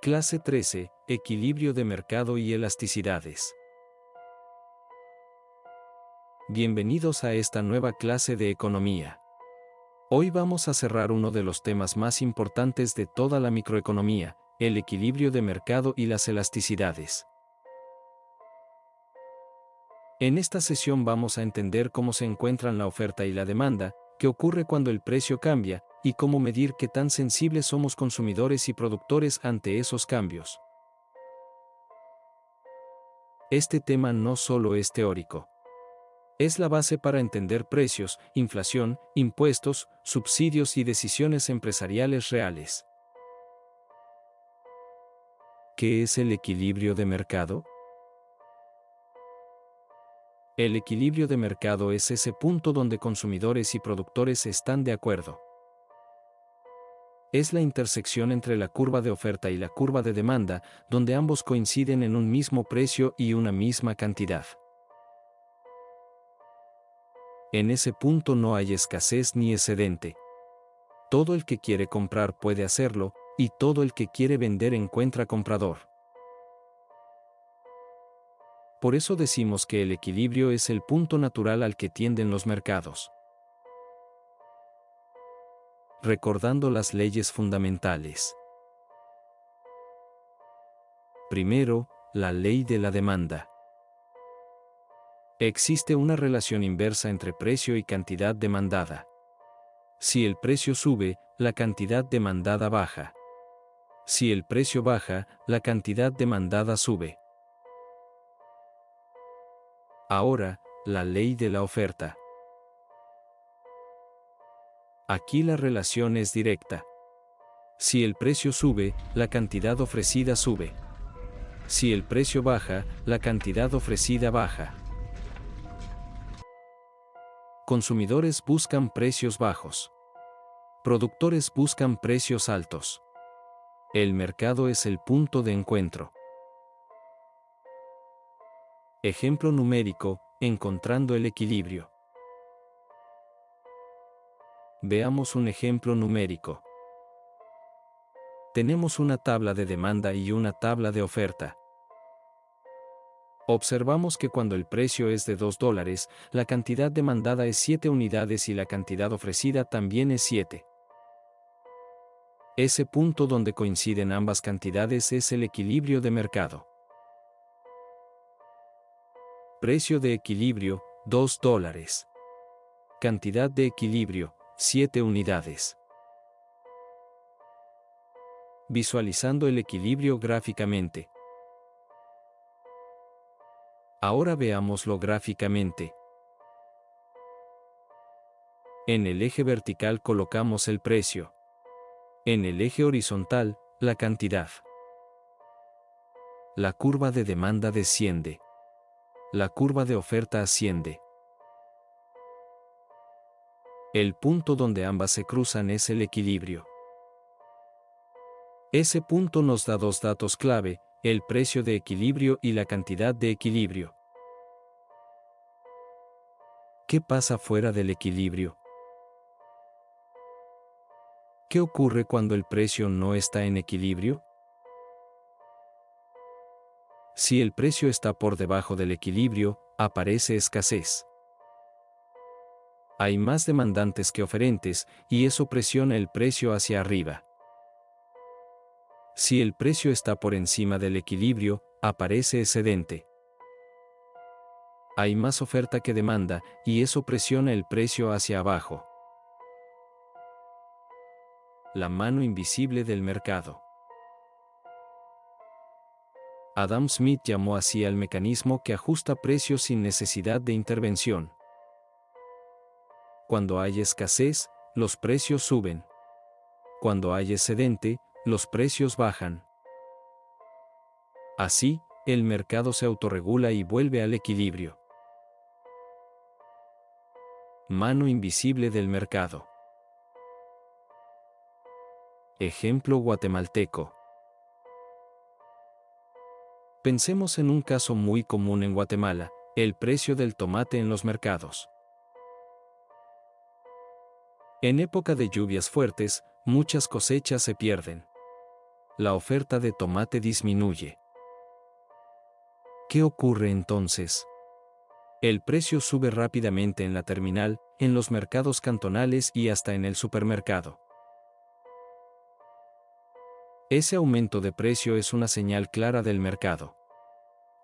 Clase 13. Equilibrio de mercado y elasticidades. Bienvenidos a esta nueva clase de economía. Hoy vamos a cerrar uno de los temas más importantes de toda la microeconomía, el equilibrio de mercado y las elasticidades. En esta sesión vamos a entender cómo se encuentran la oferta y la demanda, qué ocurre cuando el precio cambia, y cómo medir qué tan sensibles somos consumidores y productores ante esos cambios. Este tema no solo es teórico. Es la base para entender precios, inflación, impuestos, subsidios y decisiones empresariales reales. ¿Qué es el equilibrio de mercado? El equilibrio de mercado es ese punto donde consumidores y productores están de acuerdo. Es la intersección entre la curva de oferta y la curva de demanda, donde ambos coinciden en un mismo precio y una misma cantidad. En ese punto no hay escasez ni excedente. Todo el que quiere comprar puede hacerlo, y todo el que quiere vender encuentra comprador. Por eso decimos que el equilibrio es el punto natural al que tienden los mercados. Recordando las leyes fundamentales. Primero, la ley de la demanda. Existe una relación inversa entre precio y cantidad demandada. Si el precio sube, la cantidad demandada baja. Si el precio baja, la cantidad demandada sube. Ahora, la ley de la oferta. Aquí la relación es directa. Si el precio sube, la cantidad ofrecida sube. Si el precio baja, la cantidad ofrecida baja. Consumidores buscan precios bajos. Productores buscan precios altos. El mercado es el punto de encuentro. Ejemplo numérico, encontrando el equilibrio. Veamos un ejemplo numérico. Tenemos una tabla de demanda y una tabla de oferta. Observamos que cuando el precio es de $2, la cantidad demandada es 7 unidades y la cantidad ofrecida también es 7. Ese punto donde coinciden ambas cantidades es el equilibrio de mercado. Precio de equilibrio, $2. Cantidad de equilibrio, 7 unidades. Visualizando el equilibrio gráficamente. Ahora veámoslo gráficamente. En el eje vertical colocamos el precio. En el eje horizontal, la cantidad. La curva de demanda desciende. La curva de oferta asciende. El punto donde ambas se cruzan es el equilibrio. Ese punto nos da dos datos clave, el precio de equilibrio y la cantidad de equilibrio. ¿Qué pasa fuera del equilibrio? ¿Qué ocurre cuando el precio no está en equilibrio? Si el precio está por debajo del equilibrio, aparece escasez. Hay más demandantes que oferentes, y eso presiona el precio hacia arriba. Si el precio está por encima del equilibrio, aparece excedente. Hay más oferta que demanda, y eso presiona el precio hacia abajo. La mano invisible del mercado. Adam Smith llamó así al mecanismo que ajusta precios sin necesidad de intervención. Cuando hay escasez, los precios suben. Cuando hay excedente, los precios bajan. Así, el mercado se autorregula y vuelve al equilibrio. Mano invisible del mercado. Ejemplo guatemalteco. Pensemos en un caso muy común en Guatemala, el precio del tomate en los mercados. En época de lluvias fuertes, muchas cosechas se pierden. La oferta de tomate disminuye. ¿Qué ocurre entonces? El precio sube rápidamente en la terminal, en los mercados cantonales y hasta en el supermercado. Ese aumento de precio es una señal clara del mercado.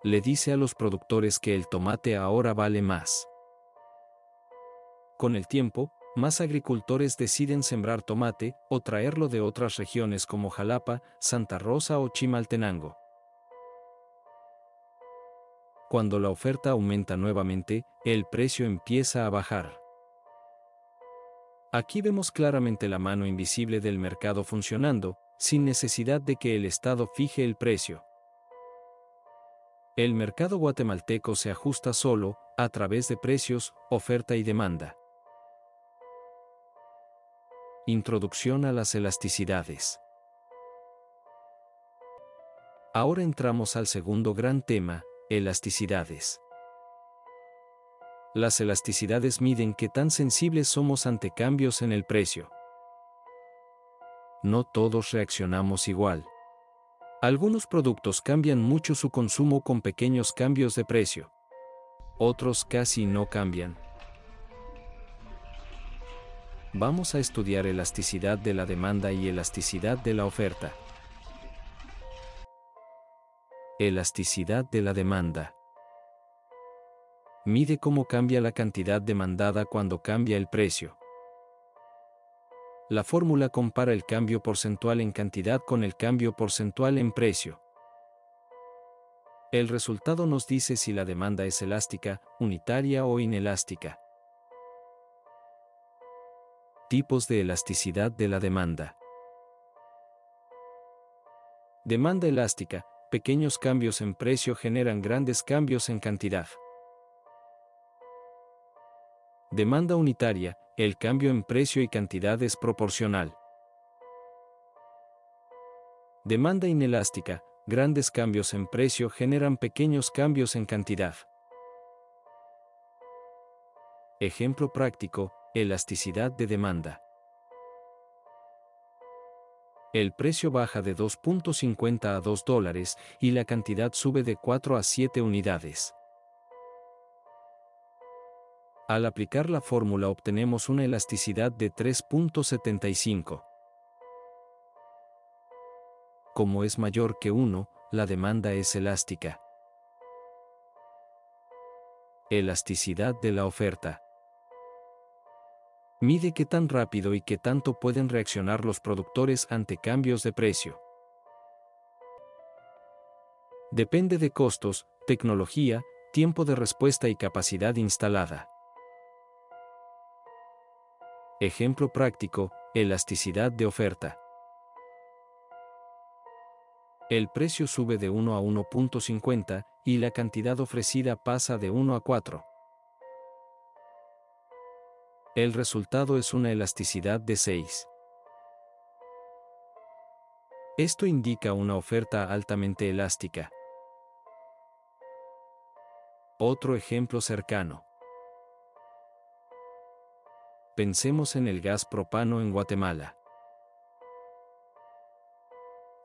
Le dice a los productores que el tomate ahora vale más. Con el tiempo, más agricultores deciden sembrar tomate o traerlo de otras regiones como Jalapa, Santa Rosa o Chimaltenango. Cuando la oferta aumenta nuevamente, el precio empieza a bajar. Aquí vemos claramente la mano invisible del mercado funcionando, sin necesidad de que el Estado fije el precio. El mercado guatemalteco se ajusta solo, a través de precios, oferta y demanda. Introducción a las elasticidades. Ahora entramos al segundo gran tema, elasticidades. Las elasticidades miden qué tan sensibles somos ante cambios en el precio. No todos reaccionamos igual. Algunos productos cambian mucho su consumo con pequeños cambios de precio. Otros casi no cambian. Vamos a estudiar elasticidad de la demanda y elasticidad de la oferta. Elasticidad de la demanda. Mide cómo cambia la cantidad demandada cuando cambia el precio. La fórmula compara el cambio porcentual en cantidad con el cambio porcentual en precio. El resultado nos dice si la demanda es elástica, unitaria o inelástica. Tipos de elasticidad de la demanda. Demanda elástica. Pequeños cambios en precio generan grandes cambios en cantidad. Demanda unitaria. El cambio en precio y cantidad es proporcional. Demanda inelástica. Grandes cambios en precio generan pequeños cambios en cantidad. Ejemplo práctico, elasticidad de demanda. El precio baja de 2.50 a $2 y la cantidad sube de 4 a 7 unidades. Al aplicar la fórmula obtenemos una elasticidad de 3.75. Como es mayor que 1, la demanda es elástica. Elasticidad de la oferta. Mide qué tan rápido y qué tanto pueden reaccionar los productores ante cambios de precio. Depende de costos, tecnología, tiempo de respuesta y capacidad instalada. Ejemplo práctico, elasticidad de oferta. El precio sube de 1 a 1.50 y la cantidad ofrecida pasa de 1 a 4. El resultado es una elasticidad de 6. Esto indica una oferta altamente elástica. Otro ejemplo cercano. Pensemos en el gas propano en Guatemala.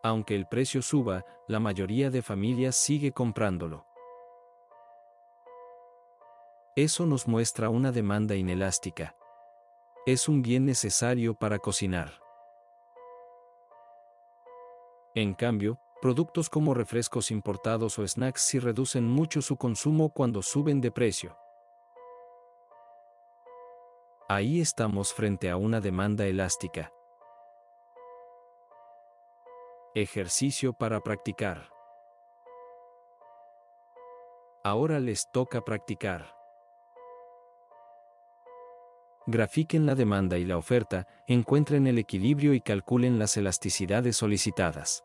Aunque el precio suba, la mayoría de familias sigue comprándolo. Eso nos muestra una demanda inelástica. Es un bien necesario para cocinar. En cambio, productos como refrescos importados o snacks sí reducen mucho su consumo cuando suben de precio. Ahí estamos frente a una demanda elástica. Ejercicio para practicar. Ahora les toca practicar. Grafiquen la demanda y la oferta, encuentren el equilibrio y calculen las elasticidades solicitadas.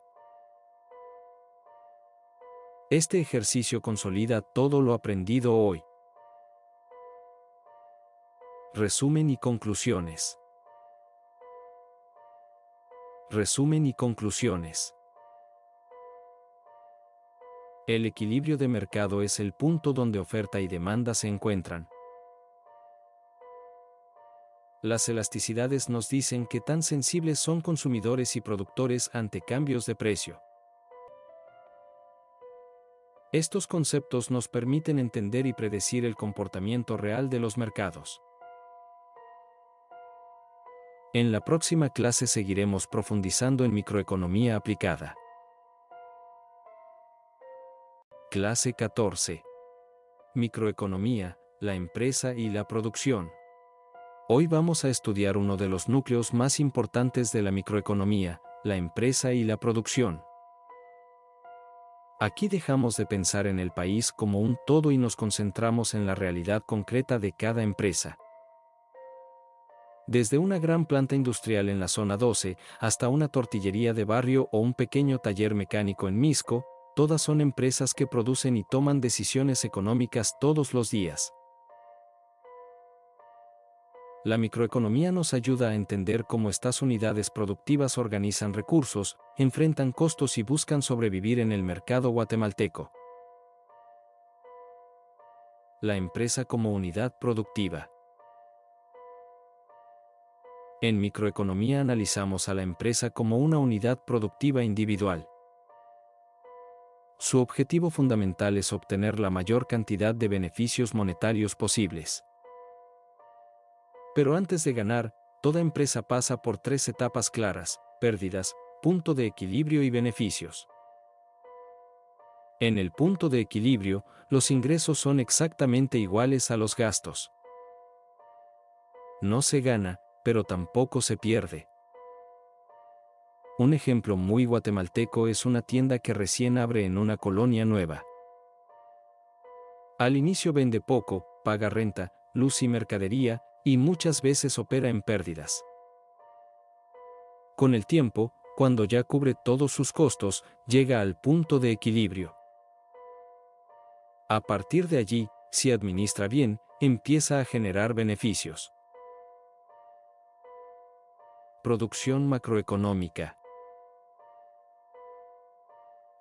Este ejercicio consolida todo lo aprendido hoy. Resumen y conclusiones. Resumen y conclusiones. El equilibrio de mercado es el punto donde oferta y demanda se encuentran. Las elasticidades nos dicen qué tan sensibles son consumidores y productores ante cambios de precio. Estos conceptos nos permiten entender y predecir el comportamiento real de los mercados. En la próxima clase seguiremos profundizando en microeconomía aplicada. Clase 14. Microeconomía, la empresa y la producción. Hoy vamos a estudiar uno de los núcleos más importantes de la microeconomía, la empresa y la producción. Aquí dejamos de pensar en el país como un todo y nos concentramos en la realidad concreta de cada empresa. Desde una gran planta industrial en la zona 12 hasta una tortillería de barrio o un pequeño taller mecánico en Misco, todas son empresas que producen y toman decisiones económicas todos los días. La microeconomía nos ayuda a entender cómo estas unidades productivas organizan recursos, enfrentan costos y buscan sobrevivir en el mercado guatemalteco. La empresa como unidad productiva. En microeconomía analizamos a la empresa como una unidad productiva individual. Su objetivo fundamental es obtener la mayor cantidad de beneficios monetarios posibles. Pero antes de ganar, toda empresa pasa por 3 etapas claras: pérdidas, punto de equilibrio y beneficios. En el punto de equilibrio, los ingresos son exactamente iguales a los gastos. No se gana, pero tampoco se pierde. Un ejemplo muy guatemalteco es una tienda que recién abre en una colonia nueva. Al inicio vende poco, paga renta, luz y mercadería, y muchas veces opera en pérdidas. Con el tiempo, cuando ya cubre todos sus costos, llega al punto de equilibrio. A partir de allí, si administra bien, empieza a generar beneficios. Producción macroeconómica.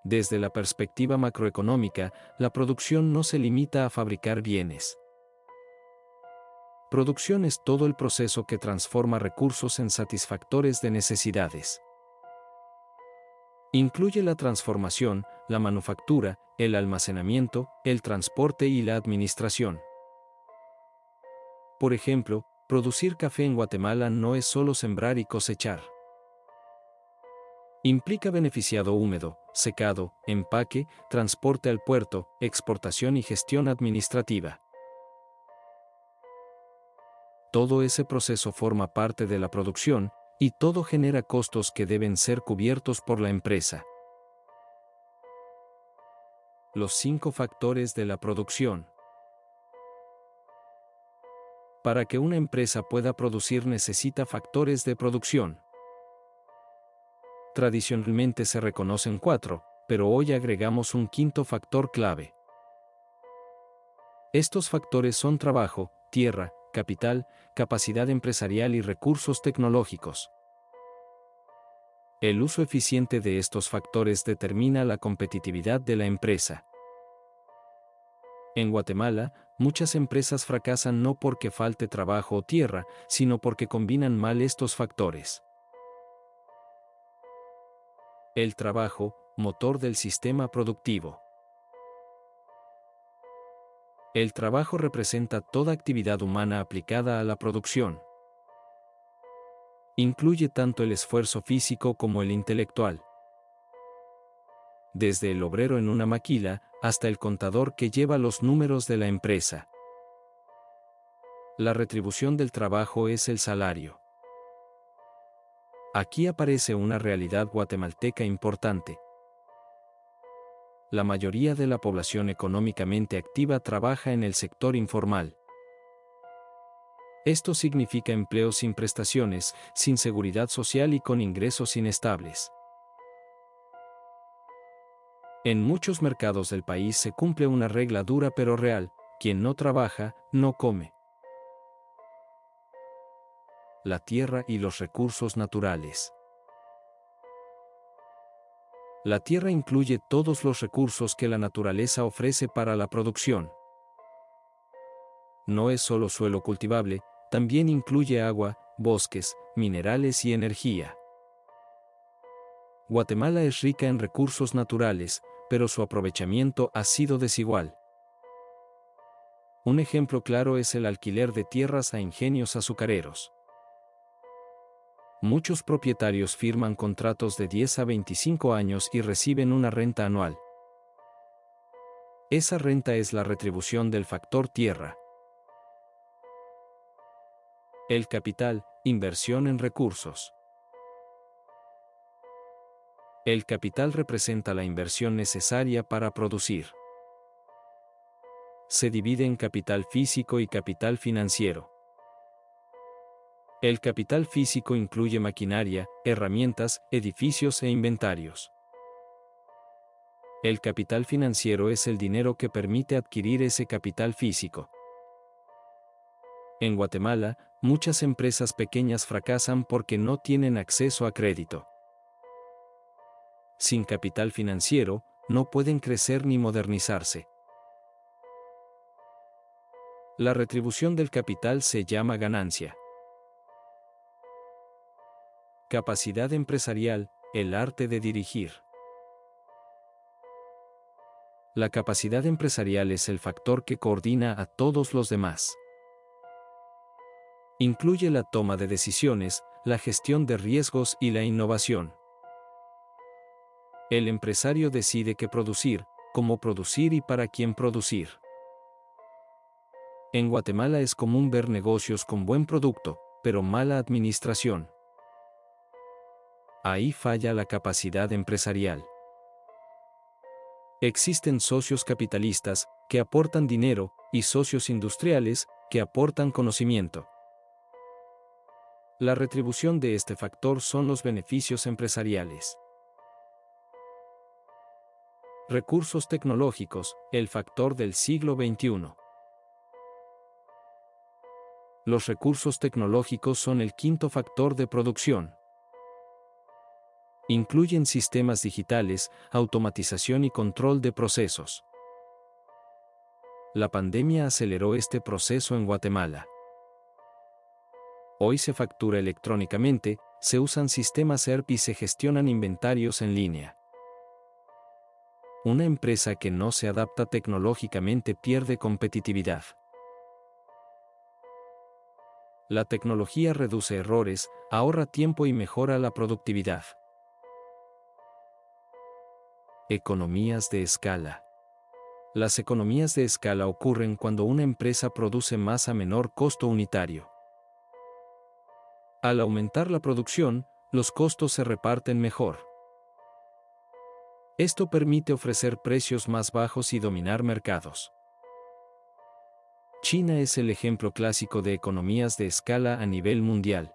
Desde la perspectiva macroeconómica, la producción no se limita a fabricar bienes. Producción es todo el proceso que transforma recursos en satisfactores de necesidades. Incluye la transformación, la manufactura, el almacenamiento, el transporte y la administración. Por ejemplo, producir café en Guatemala no es solo sembrar y cosechar. Implica beneficiado húmedo, secado, empaque, transporte al puerto, exportación y gestión administrativa. Todo ese proceso forma parte de la producción, y todo genera costos que deben ser cubiertos por la empresa. Los 5 factores de la producción. Para que una empresa pueda producir necesita factores de producción. Tradicionalmente se reconocen 4, pero hoy agregamos un 5º factor clave. Estos factores son trabajo, tierra, capital, capacidad empresarial y recursos tecnológicos. El uso eficiente de estos factores determina la competitividad de la empresa. En Guatemala, muchas empresas fracasan no porque falte trabajo o tierra, sino porque combinan mal estos factores. El trabajo, motor del sistema productivo. El trabajo representa toda actividad humana aplicada a la producción. Incluye tanto el esfuerzo físico como el intelectual. Desde el obrero en una maquila, hasta el contador que lleva los números de la empresa. La retribución del trabajo es el salario. Aquí aparece una realidad guatemalteca importante. La mayoría de la población económicamente activa trabaja en el sector informal. Esto significa empleos sin prestaciones, sin seguridad social y con ingresos inestables. En muchos mercados del país se cumple una regla dura pero real: quien no trabaja, no come. La tierra y los recursos naturales. La tierra incluye todos los recursos que la naturaleza ofrece para la producción. No es solo suelo cultivable, también incluye agua, bosques, minerales y energía. Guatemala es rica en recursos naturales, pero su aprovechamiento ha sido desigual. Un ejemplo claro es el alquiler de tierras a ingenios azucareros. Muchos propietarios firman contratos de 10 a 25 años y reciben una renta anual. Esa renta es la retribución del factor tierra. El capital, inversión en recursos. El capital representa la inversión necesaria para producir. Se divide en capital físico y capital financiero. El capital físico incluye maquinaria, herramientas, edificios e inventarios. El capital financiero es el dinero que permite adquirir ese capital físico. En Guatemala, muchas empresas pequeñas fracasan porque no tienen acceso a crédito. Sin capital financiero, no pueden crecer ni modernizarse. La retribución del capital se llama ganancia. Capacidad empresarial, el arte de dirigir. La capacidad empresarial es el factor que coordina a todos los demás. Incluye la toma de decisiones, la gestión de riesgos y la innovación. El empresario decide qué producir, cómo producir y para quién producir. En Guatemala es común ver negocios con buen producto, pero mala administración. Ahí falla la capacidad empresarial. Existen socios capitalistas, que aportan dinero, y socios industriales, que aportan conocimiento. La retribución de este factor son los beneficios empresariales. Recursos tecnológicos, el factor del siglo XXI. Los recursos tecnológicos son el quinto factor de producción. Incluyen sistemas digitales, automatización y control de procesos. La pandemia aceleró este proceso en Guatemala. Hoy se factura electrónicamente, se usan sistemas ERP y se gestionan inventarios en línea. Una empresa que no se adapta tecnológicamente pierde competitividad. La tecnología reduce errores, ahorra tiempo y mejora la productividad. Economías de escala. Las economías de escala ocurren cuando una empresa produce más a menor costo unitario. Al aumentar la producción, los costos se reparten mejor. Esto permite ofrecer precios más bajos y dominar mercados. China es el ejemplo clásico de economías de escala a nivel mundial.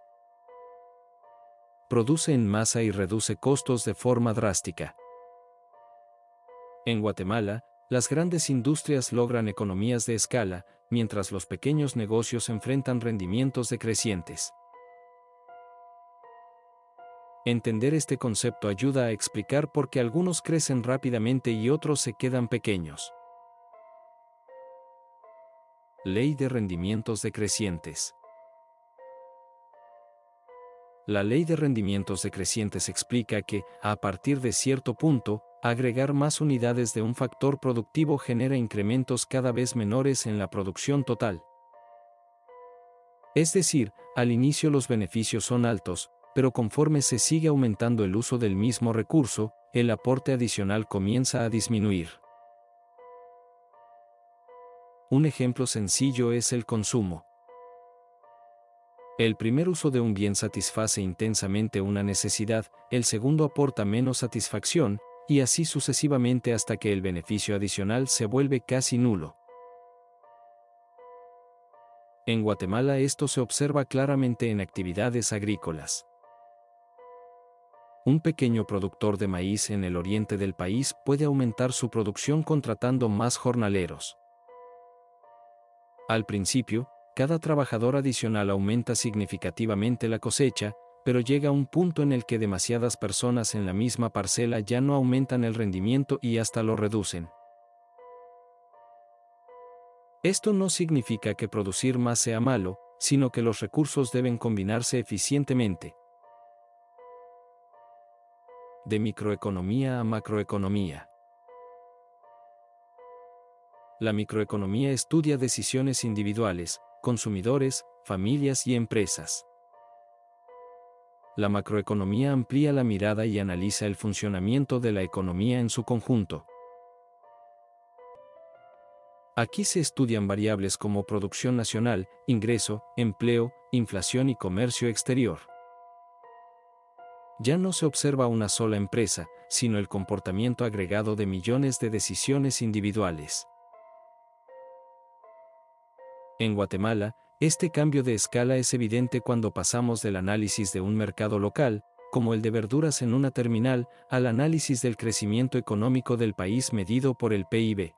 Produce en masa y reduce costos de forma drástica. En Guatemala, las grandes industrias logran economías de escala, mientras los pequeños negocios enfrentan rendimientos decrecientes. Entender este concepto ayuda a explicar por qué algunos crecen rápidamente y otros se quedan pequeños. Ley de rendimientos decrecientes. La ley de rendimientos decrecientes explica que, a partir de cierto punto, agregar más unidades de un factor productivo genera incrementos cada vez menores en la producción total. Es decir, al inicio los beneficios son altos, pero conforme se sigue aumentando el uso del mismo recurso, el aporte adicional comienza a disminuir. Un ejemplo sencillo es el consumo. El primer uso de un bien satisface intensamente una necesidad, el segundo aporta menos satisfacción, y así sucesivamente hasta que el beneficio adicional se vuelve casi nulo. En Guatemala esto se observa claramente en actividades agrícolas. Un pequeño productor de maíz en el oriente del país puede aumentar su producción contratando más jornaleros. Al principio, cada trabajador adicional aumenta significativamente la cosecha, pero llega un punto en el que demasiadas personas en la misma parcela ya no aumentan el rendimiento y hasta lo reducen. Esto no significa que producir más sea malo, sino que los recursos deben combinarse eficientemente. De microeconomía a macroeconomía. La microeconomía estudia decisiones individuales, consumidores, familias y empresas. La macroeconomía amplía la mirada y analiza el funcionamiento de la economía en su conjunto. Aquí se estudian variables como producción nacional, ingreso, empleo, inflación y comercio exterior. Ya no se observa una sola empresa, sino el comportamiento agregado de millones de decisiones individuales. En Guatemala, este cambio de escala es evidente cuando pasamos del análisis de un mercado local, como el de verduras en una terminal, al análisis del crecimiento económico del país medido por el PIB.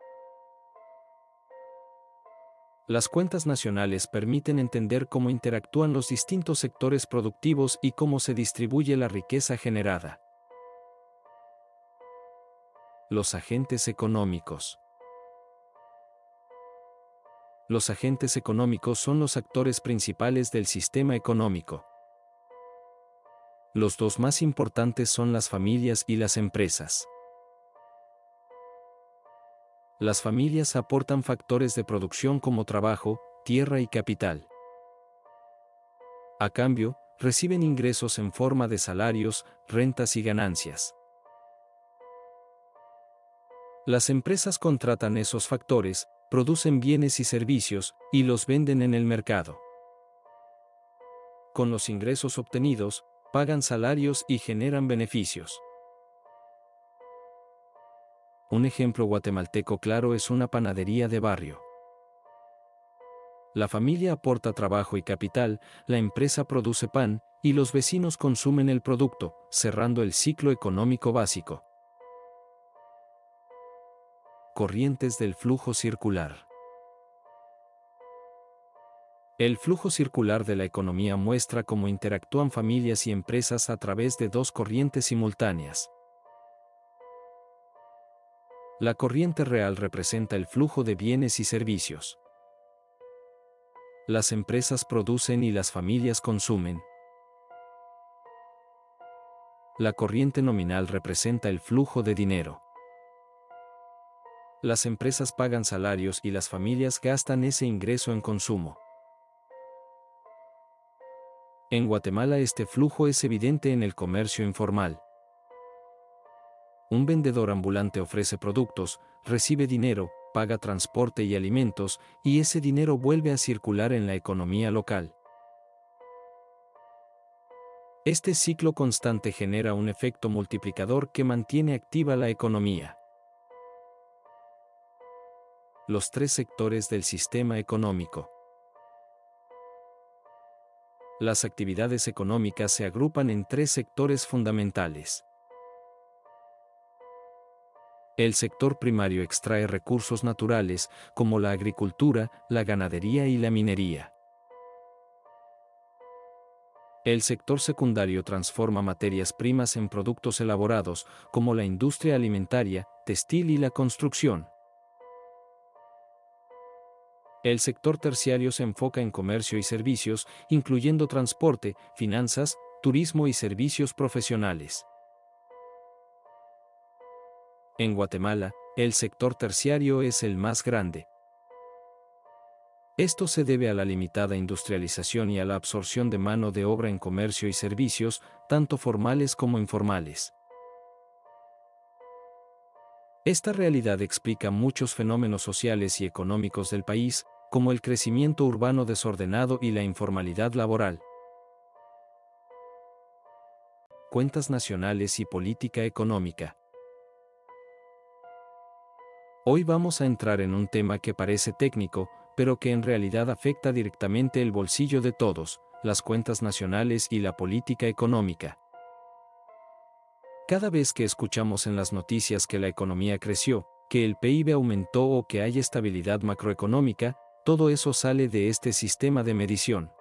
Las cuentas nacionales permiten entender cómo interactúan los distintos sectores productivos y cómo se distribuye la riqueza generada. Los agentes económicos. Los agentes económicos son los actores principales del sistema económico. Los dos más importantes son las familias y las empresas. Las familias aportan factores de producción como trabajo, tierra y capital. A cambio, reciben ingresos en forma de salarios, rentas y ganancias. Las empresas contratan esos factores, producen bienes y servicios, y los venden en el mercado. Con los ingresos obtenidos, pagan salarios y generan beneficios. Un ejemplo guatemalteco claro es una panadería de barrio. La familia aporta trabajo y capital, la empresa produce pan, y los vecinos consumen el producto, cerrando el ciclo económico básico. Corrientes del flujo circular. El flujo circular de la economía muestra cómo interactúan familias y empresas a través de dos corrientes simultáneas. La corriente real representa el flujo de bienes y servicios. Las empresas producen y las familias consumen. La corriente nominal representa el flujo de dinero. Las empresas pagan salarios y las familias gastan ese ingreso en consumo. En Guatemala este flujo es evidente en el comercio informal. Un vendedor ambulante ofrece productos, recibe dinero, paga transporte y alimentos, y ese dinero vuelve a circular en la economía local. Este ciclo constante genera un efecto multiplicador que mantiene activa la economía. Los tres sectores del sistema económico. Las actividades económicas se agrupan en tres sectores fundamentales. El sector primario extrae recursos naturales, como la agricultura, la ganadería y la minería. El sector secundario transforma materias primas en productos elaborados, como la industria alimentaria, textil y la construcción. El sector terciario se enfoca en comercio y servicios, incluyendo transporte, finanzas, turismo y servicios profesionales. En Guatemala, el sector terciario es el más grande. Esto se debe a la limitada industrialización y a la absorción de mano de obra en comercio y servicios, tanto formales como informales. Esta realidad explica muchos fenómenos sociales y económicos del país, como el crecimiento urbano desordenado y la informalidad laboral. Cuentas nacionales y política económica. Hoy vamos a entrar en un tema que parece técnico, pero que en realidad afecta directamente el bolsillo de todos, las cuentas nacionales y la política económica. Cada vez que escuchamos en las noticias que la economía creció, que el PIB aumentó o que hay estabilidad macroeconómica, todo eso sale de este sistema de medición.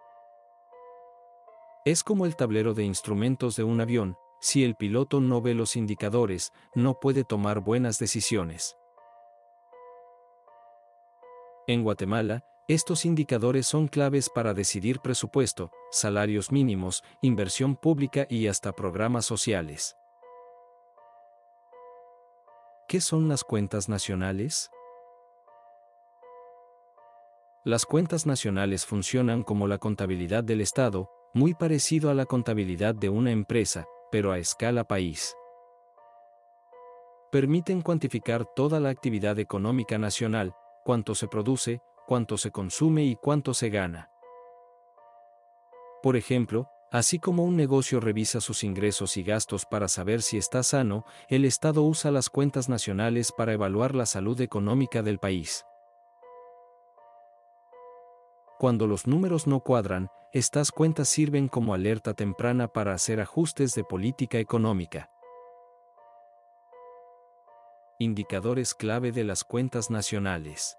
Es como el tablero de instrumentos de un avión, si el piloto no ve los indicadores, no puede tomar buenas decisiones. En Guatemala, Estos indicadores son claves para decidir presupuesto, salarios mínimos, inversión pública y hasta programas sociales. ¿Qué son las cuentas nacionales? Las cuentas nacionales funcionan como la contabilidad del Estado, muy parecido a la contabilidad de una empresa, pero a escala país. Permiten cuantificar toda la actividad económica nacional, cuánto se produce, cuánto se consume y cuánto se gana. Por ejemplo, así como un negocio revisa sus ingresos y gastos para saber si está sano, el Estado usa las cuentas nacionales para evaluar la salud económica del país. Cuando los números no cuadran, estas cuentas sirven como alerta temprana para hacer ajustes de política económica. Indicadores clave de las cuentas nacionales.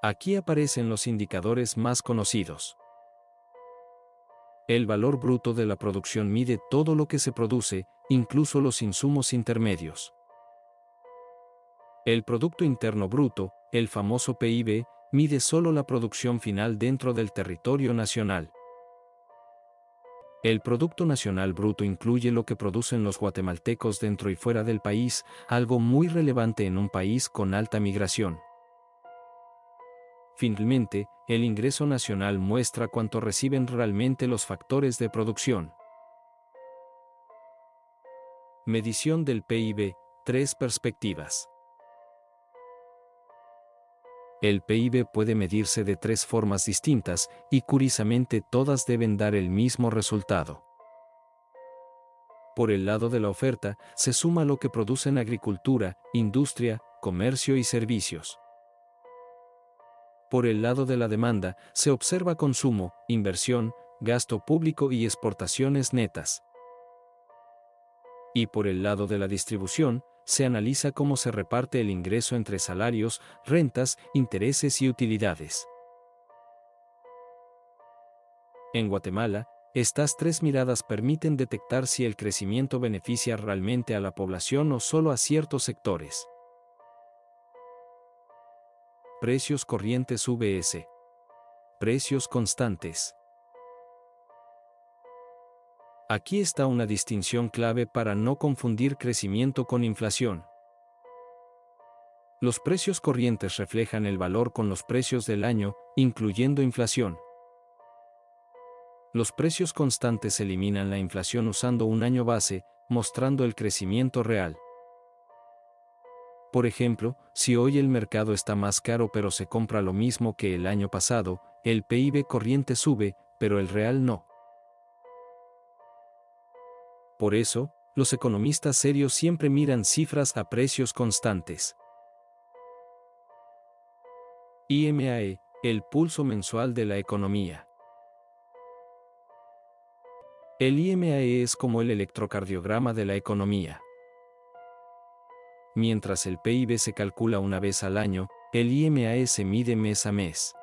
Aquí aparecen los indicadores más conocidos. El valor bruto de la producción mide todo lo que se produce, incluso los insumos intermedios. El Producto Interno Bruto, el famoso PIB, mide solo la producción final dentro del territorio nacional. El Producto Nacional Bruto incluye lo que producen los guatemaltecos dentro y fuera del país, algo muy relevante en un país con alta migración. Finalmente, el ingreso nacional muestra cuánto reciben realmente los factores de producción. Medición del PIB, 3 perspectivas. El PIB puede medirse de 3 formas distintas, y curiosamente todas deben dar el mismo resultado. Por el lado de la oferta, se suma lo que producen agricultura, industria, comercio y servicios. Por el lado de la demanda, se observa consumo, inversión, gasto público y exportaciones netas. Y por el lado de la distribución, se analiza cómo se reparte el ingreso entre salarios, rentas, intereses y utilidades. En Guatemala, estas 3 miradas permiten detectar si el crecimiento beneficia realmente a la población o solo a ciertos sectores. Precios corrientes vs. Precios constantes. Aquí está una distinción clave para no confundir crecimiento con inflación. Los precios corrientes reflejan el valor con los precios del año, incluyendo inflación. Los precios constantes eliminan la inflación usando un año base, mostrando el crecimiento real. Por ejemplo, si hoy el mercado está más caro pero se compra lo mismo que el año pasado, el PIB corriente sube, pero el real no. Por eso, los economistas serios siempre miran cifras a precios constantes. IMAE, el pulso mensual de la economía. El IMAE es como el electrocardiograma de la economía. Mientras el PIB se calcula una vez al año, el IMAE se mide mes a mes.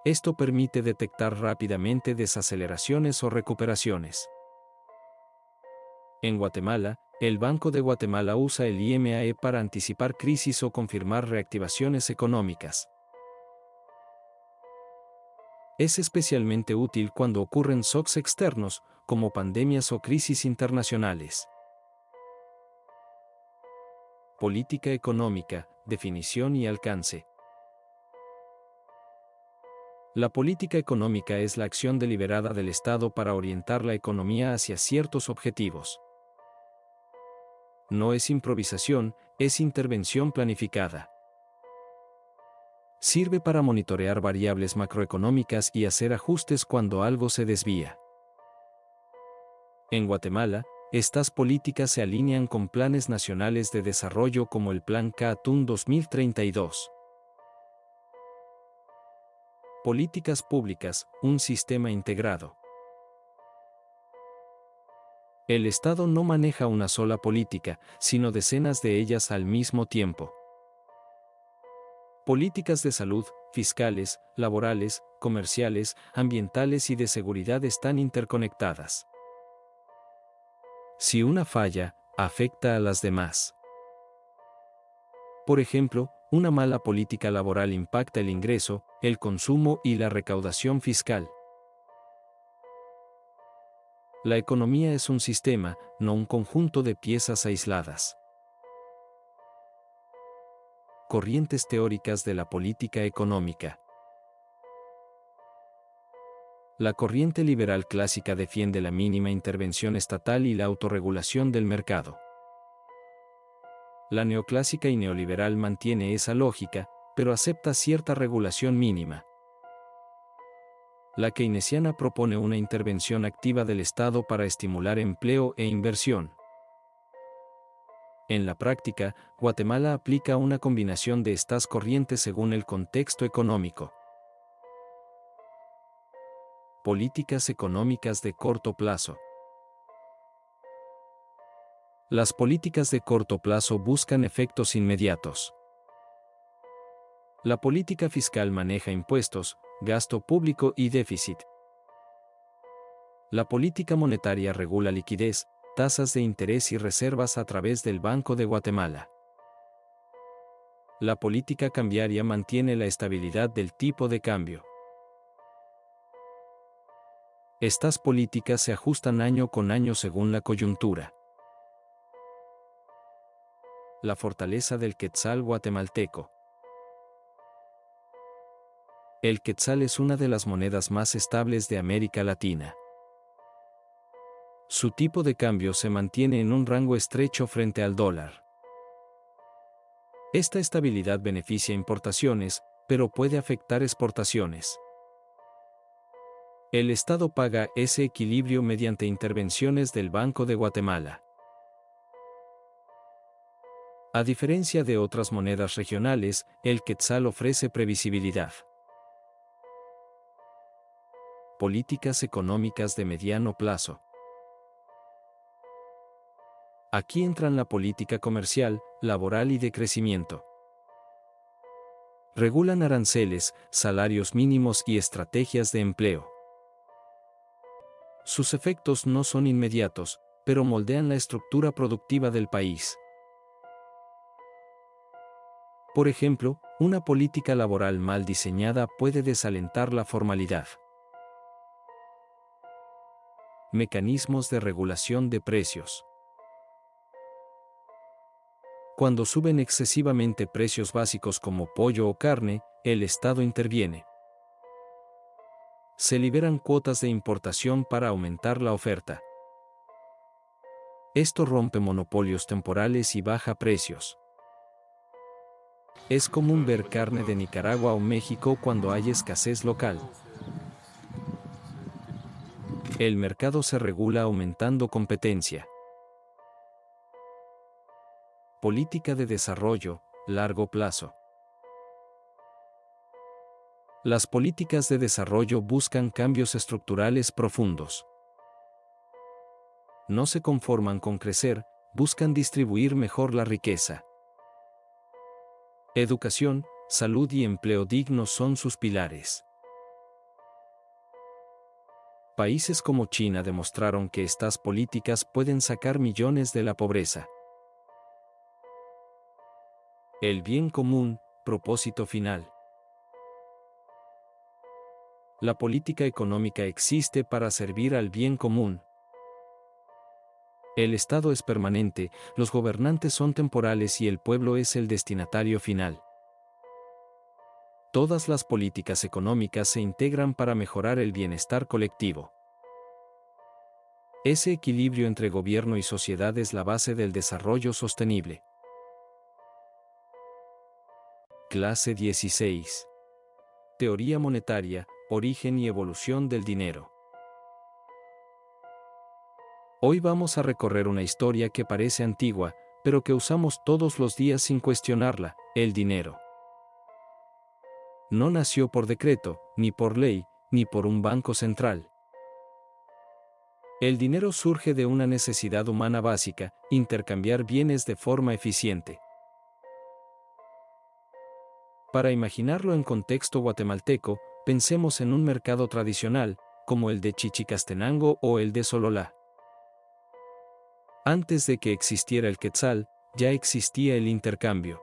Esto permite detectar rápidamente desaceleraciones o recuperaciones. En Guatemala, el Banco de Guatemala usa el IMAE para anticipar crisis o confirmar reactivaciones económicas. Es especialmente útil cuando ocurren shocks externos, como pandemias o crisis internacionales. Política económica, definición y alcance. La política económica es la acción deliberada del Estado para orientar la economía hacia ciertos objetivos. No es improvisación, es intervención planificada. Sirve para monitorear variables macroeconómicas y hacer ajustes cuando algo se desvía. En Guatemala, estas políticas se alinean con planes nacionales de desarrollo como el Plan CATUN 2032. Políticas públicas, un sistema integrado. El Estado no maneja una sola política, sino decenas de ellas al mismo tiempo. Políticas de salud, fiscales, laborales, comerciales, ambientales y de seguridad están interconectadas. Si una falla, afecta a las demás. Por ejemplo, una mala política laboral impacta el ingreso, el consumo y la recaudación fiscal. La economía es un sistema, no un conjunto de piezas aisladas. Corrientes teóricas de la política económica. La corriente liberal clásica defiende la mínima intervención estatal y la autorregulación del mercado. La neoclásica y neoliberal mantiene esa lógica, pero acepta cierta regulación mínima. La keynesiana propone una intervención activa del Estado para estimular empleo e inversión. En la práctica, Guatemala aplica una combinación de estas corrientes según el contexto económico. Políticas económicas de corto plazo. Las políticas de corto plazo buscan efectos inmediatos. La política fiscal maneja impuestos, gasto público y déficit. La política monetaria regula liquidez, tasas de interés y reservas a través del Banco de Guatemala. La política cambiaria mantiene la estabilidad del tipo de cambio. Estas políticas se ajustan año con año según la coyuntura. La fortaleza del quetzal guatemalteco. El quetzal es una de las monedas más estables de América Latina. Su tipo de cambio se mantiene en un rango estrecho frente al dólar. Esta estabilidad beneficia importaciones, pero puede afectar exportaciones. El Estado paga ese equilibrio mediante intervenciones del Banco de Guatemala. A diferencia de otras monedas regionales, el quetzal ofrece previsibilidad. Políticas económicas de mediano plazo. Aquí entran la política comercial, laboral y de crecimiento. Regulan aranceles, salarios mínimos y estrategias de empleo. Sus efectos no son inmediatos, pero moldean la estructura productiva del país. Por ejemplo, una política laboral mal diseñada puede desalentar la formalidad. Mecanismos de regulación de precios. Cuando suben excesivamente precios básicos como pollo o carne, el Estado interviene. Se liberan cuotas de importación para aumentar la oferta. Esto rompe monopolios temporales y baja precios. Es común ver carne de Nicaragua o México cuando hay escasez local. El mercado se regula aumentando competencia. Política de desarrollo, largo plazo. Las políticas de desarrollo buscan cambios estructurales profundos. No se conforman con crecer, buscan distribuir mejor la riqueza. Educación, salud y empleo digno son sus pilares. Países como China demostraron que estas políticas pueden sacar millones de la pobreza. El bien común, propósito final. La política económica existe para servir al bien común. El Estado es permanente, los gobernantes son temporales y el pueblo es el destinatario final. Todas las políticas económicas se integran para mejorar el bienestar colectivo. Ese equilibrio entre gobierno y sociedad es la base del desarrollo sostenible. Clase 16. Teoría monetaria, origen y evolución del dinero. Hoy vamos a recorrer una historia que parece antigua, pero que usamos todos los días sin cuestionarla, el dinero. No nació por decreto, ni por ley, ni por un banco central. El dinero surge de una necesidad humana básica, intercambiar bienes de forma eficiente. Para imaginarlo en contexto guatemalteco, pensemos en un mercado tradicional, como el de Chichicastenango o el de Sololá. Antes de que existiera el quetzal, ya existía el intercambio.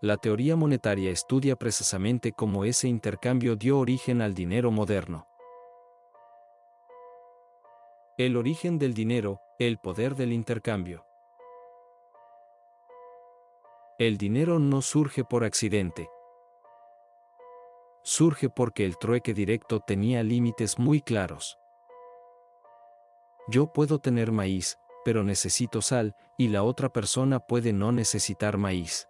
La teoría monetaria estudia precisamente cómo ese intercambio dio origen al dinero moderno. El origen del dinero, el poder del intercambio. El dinero no surge por accidente. Surge porque el trueque directo tenía límites muy claros. Yo puedo tener maíz, pero necesito sal, y la otra persona puede no necesitar maíz.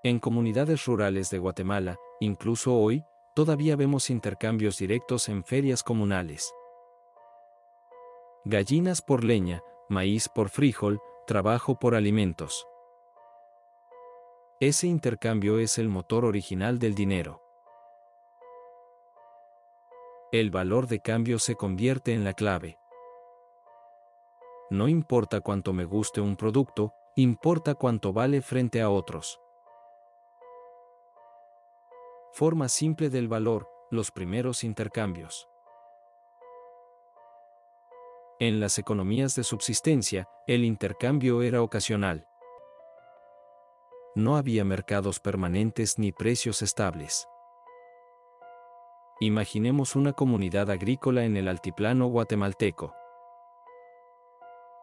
En comunidades rurales de Guatemala, incluso hoy, todavía vemos intercambios directos en ferias comunales. Gallinas por leña, maíz por frijol, trabajo por alimentos. Ese intercambio es el motor original del dinero. El valor de cambio se convierte en la clave. No importa cuánto me guste un producto, importa cuánto vale frente a otros. Forma simple del valor, los primeros intercambios. En las economías de subsistencia, el intercambio era ocasional. No había mercados permanentes ni precios estables. Imaginemos una comunidad agrícola en el altiplano guatemalteco.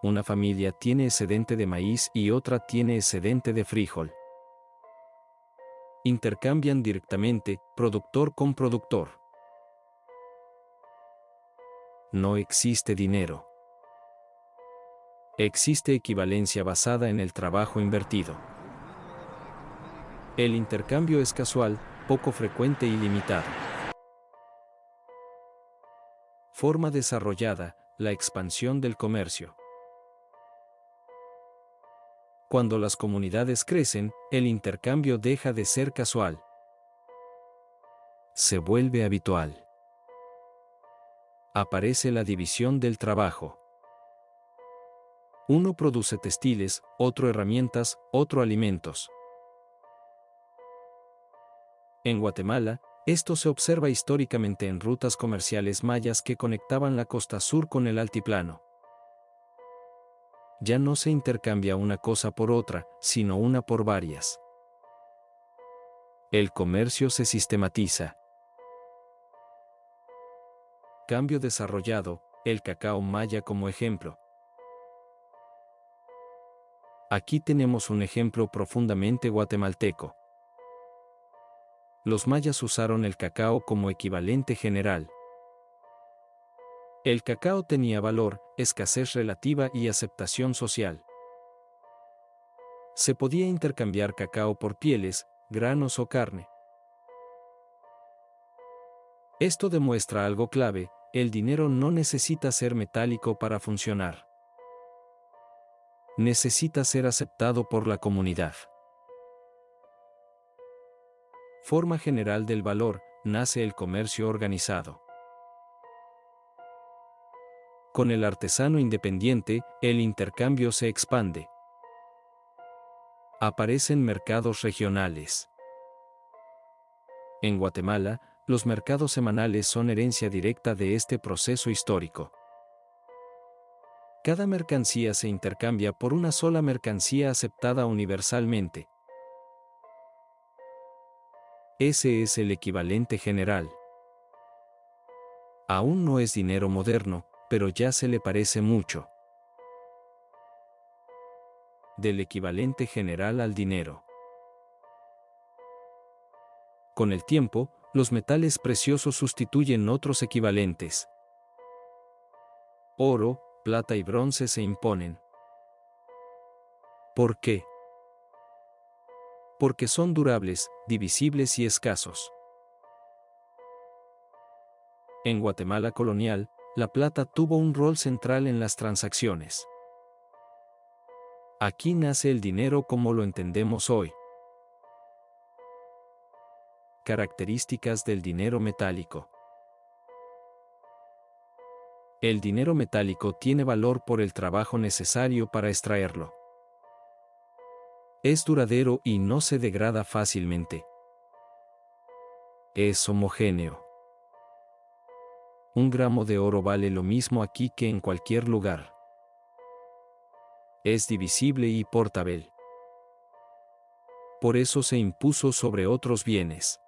Una familia tiene excedente de maíz y otra tiene excedente de frijol. Intercambian directamente, productor con productor. No existe dinero. Existe equivalencia basada en el trabajo invertido. El intercambio es casual, poco frecuente y limitado. Forma desarrollada, la expansión del comercio. Cuando las comunidades crecen, el intercambio deja de ser casual. Se vuelve habitual. Aparece la división del trabajo. Uno produce textiles, otro herramientas, otro alimentos. En Guatemala, esto se observa históricamente en rutas comerciales mayas que conectaban la costa sur con el altiplano. Ya no se intercambia una cosa por otra, sino una por varias. El comercio se sistematiza. Cambio desarrollado, el cacao maya como ejemplo. Aquí tenemos un ejemplo profundamente guatemalteco. Los mayas usaron el cacao como equivalente general. El cacao tenía valor, escasez relativa y aceptación social. Se podía intercambiar cacao por pieles, granos o carne. Esto demuestra algo clave: el dinero no necesita ser metálico para funcionar. Necesita ser aceptado por la comunidad. Forma general del valor, nace el comercio organizado. Con el artesano independiente, el intercambio se expande. Aparecen mercados regionales. En Guatemala, los mercados semanales son herencia directa de este proceso histórico. Cada mercancía se intercambia por una sola mercancía aceptada universalmente. Ese es el equivalente general. Aún no es dinero moderno, pero ya se le parece mucho. Del equivalente general al dinero. Con el tiempo, los metales preciosos sustituyen otros equivalentes. Oro, plata y bronce se imponen. ¿Por qué? Porque son durables, divisibles y escasos. En Guatemala colonial, la plata tuvo un rol central en las transacciones. Aquí nace el dinero como lo entendemos hoy. Características del dinero metálico. El dinero metálico tiene valor por el trabajo necesario para extraerlo. Es duradero y no se degrada fácilmente. Es homogéneo. Un gramo de oro vale lo mismo aquí que en cualquier lugar. Es divisible y portable. por eso se impuso sobre otros bienes.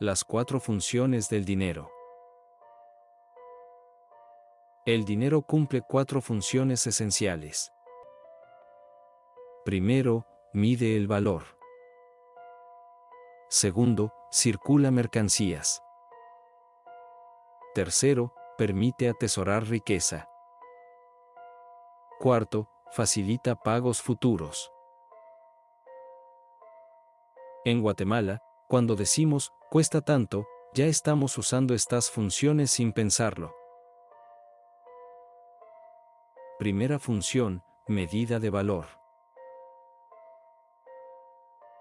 Las 4 funciones del dinero. El dinero cumple 4 funciones esenciales. Primero, mide el valor. Segundo, circula mercancías. Tercero, permite atesorar riqueza. Cuarto, facilita pagos futuros. En Guatemala, cuando decimos, cuesta tanto, ya estamos usando estas funciones sin pensarlo. Primera función, medida de valor.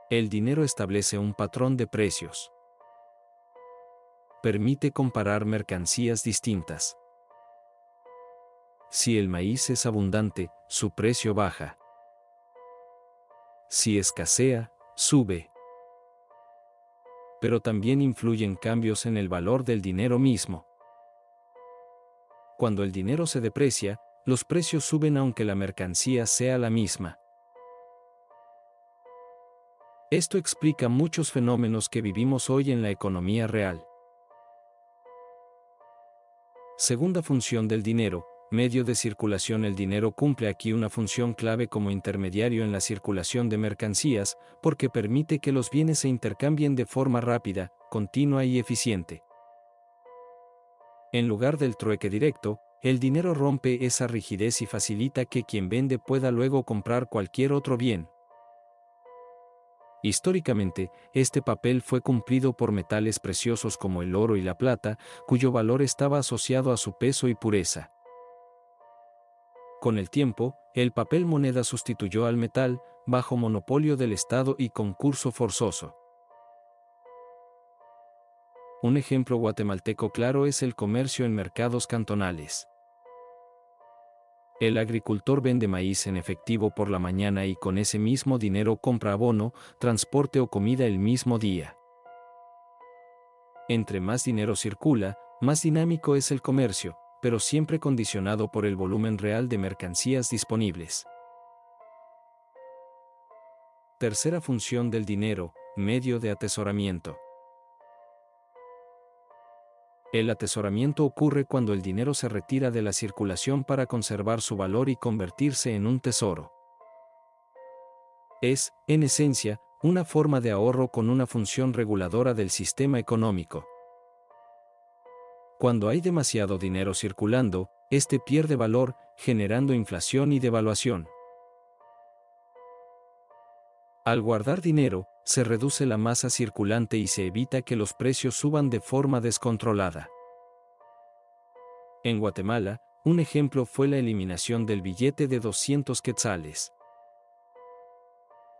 El dinero establece un patrón de precios. Permite comparar mercancías distintas. Si el maíz es abundante, su precio baja. Si escasea, sube. Pero también influyen cambios en el valor del dinero mismo. Cuando el dinero se deprecia, los precios suben aunque la mercancía sea la misma. Esto explica muchos fenómenos que vivimos hoy en la economía real. Segunda función del dinero, medio de circulación. El dinero cumple aquí una función clave como intermediario en la circulación de mercancías, porque permite que los bienes se intercambien de forma rápida, continua y eficiente. En lugar del trueque directo, el dinero rompe esa rigidez y facilita que quien vende pueda luego comprar cualquier otro bien. Históricamente, este papel fue cumplido por metales preciosos como el oro y la plata, cuyo valor estaba asociado a su peso y pureza. Con el tiempo, el papel moneda sustituyó al metal, bajo monopolio del Estado y concurso forzoso. Un ejemplo guatemalteco claro es el comercio en mercados cantonales. El agricultor vende maíz en efectivo por la mañana y con ese mismo dinero compra abono, transporte o comida el mismo día. Entre más dinero circula, más dinámico es el comercio, pero siempre condicionado por el volumen real de mercancías disponibles. Tercera función del dinero, medio de atesoramiento. El atesoramiento ocurre cuando el dinero se retira de la circulación para conservar su valor y convertirse en un tesoro. Es, en esencia, una forma de ahorro con una función reguladora del sistema económico. Cuando hay demasiado dinero circulando, este pierde valor, generando inflación y devaluación. Al guardar dinero, se reduce la masa circulante y se evita que los precios suban de forma descontrolada. En Guatemala, un ejemplo fue la eliminación del billete de 200 quetzales.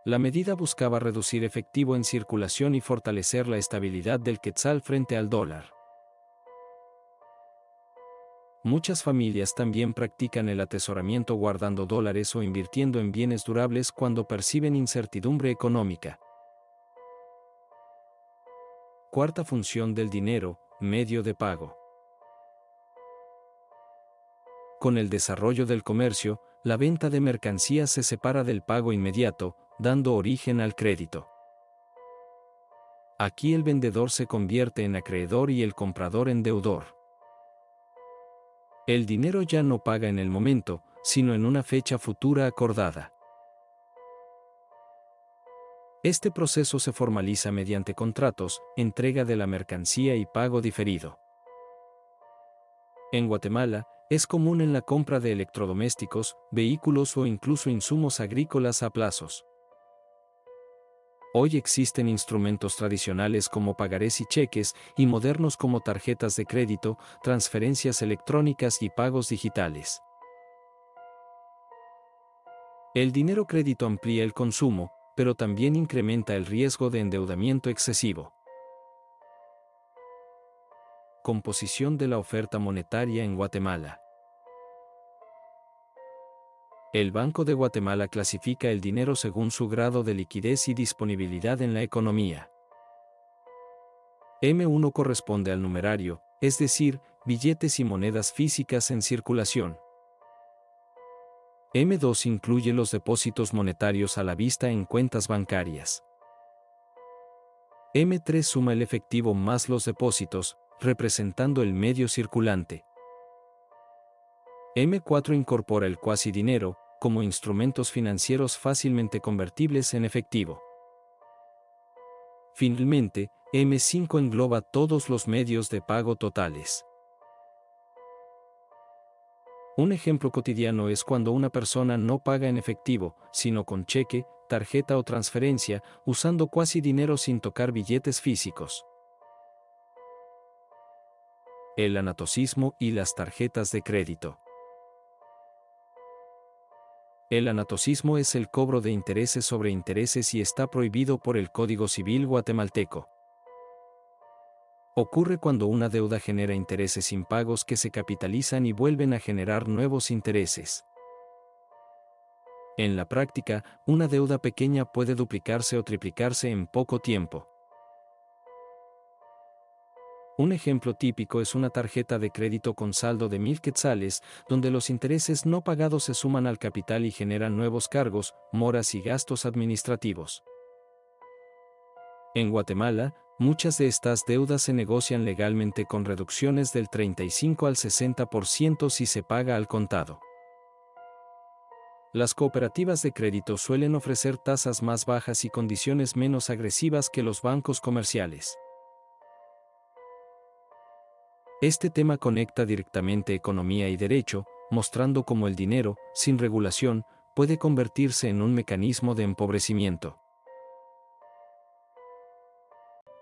La medida buscaba reducir efectivo en circulación y fortalecer la estabilidad del quetzal frente al dólar. Muchas familias también practican el atesoramiento guardando dólares o invirtiendo en bienes durables cuando perciben incertidumbre económica. Cuarta función del dinero, medio de pago. Con el desarrollo del comercio, la venta de mercancías se separa del pago inmediato, dando origen al crédito. Aquí el vendedor se convierte en acreedor y el comprador en deudor. El dinero ya no paga en el momento, sino en una fecha futura acordada. Este proceso se formaliza mediante contratos, entrega de la mercancía y pago diferido. En Guatemala, es común en la compra de electrodomésticos, vehículos o incluso insumos agrícolas a plazos. Hoy existen instrumentos tradicionales como pagarés y cheques, y modernos como tarjetas de crédito, transferencias electrónicas y pagos digitales. El dinero crédito amplía el consumo, pero también incrementa el riesgo de endeudamiento excesivo. Composición de la oferta monetaria en Guatemala. El Banco de Guatemala clasifica el dinero según su grado de liquidez y disponibilidad en la economía. M1 corresponde al numerario, es decir, billetes y monedas físicas en circulación. M2 incluye los depósitos monetarios a la vista en cuentas bancarias. M3 suma el efectivo más los depósitos, representando el medio circulante. M4 incorpora el cuasi dinero, como instrumentos financieros fácilmente convertibles en efectivo. Finalmente, M5 engloba todos los medios de pago totales. Un ejemplo cotidiano es cuando una persona no paga en efectivo, sino con cheque, tarjeta o transferencia, usando cuasi dinero sin tocar billetes físicos. El anatocismo y las tarjetas de crédito. El anatocismo es el cobro de intereses sobre intereses y está prohibido por el Código Civil guatemalteco. Ocurre cuando una deuda genera intereses impagos que se capitalizan y vuelven a generar nuevos intereses. En la práctica, una deuda pequeña puede duplicarse o triplicarse en poco tiempo. Un ejemplo típico es una tarjeta de crédito con saldo de 1,000 quetzales, donde los intereses no pagados se suman al capital y generan nuevos cargos, moras y gastos administrativos. En Guatemala, muchas de estas deudas se negocian legalmente con reducciones del 35 al 60% si se paga al contado. Las cooperativas de crédito suelen ofrecer tasas más bajas y condiciones menos agresivas que los bancos comerciales. Este tema conecta directamente economía y derecho, mostrando cómo el dinero, sin regulación, puede convertirse en un mecanismo de empobrecimiento.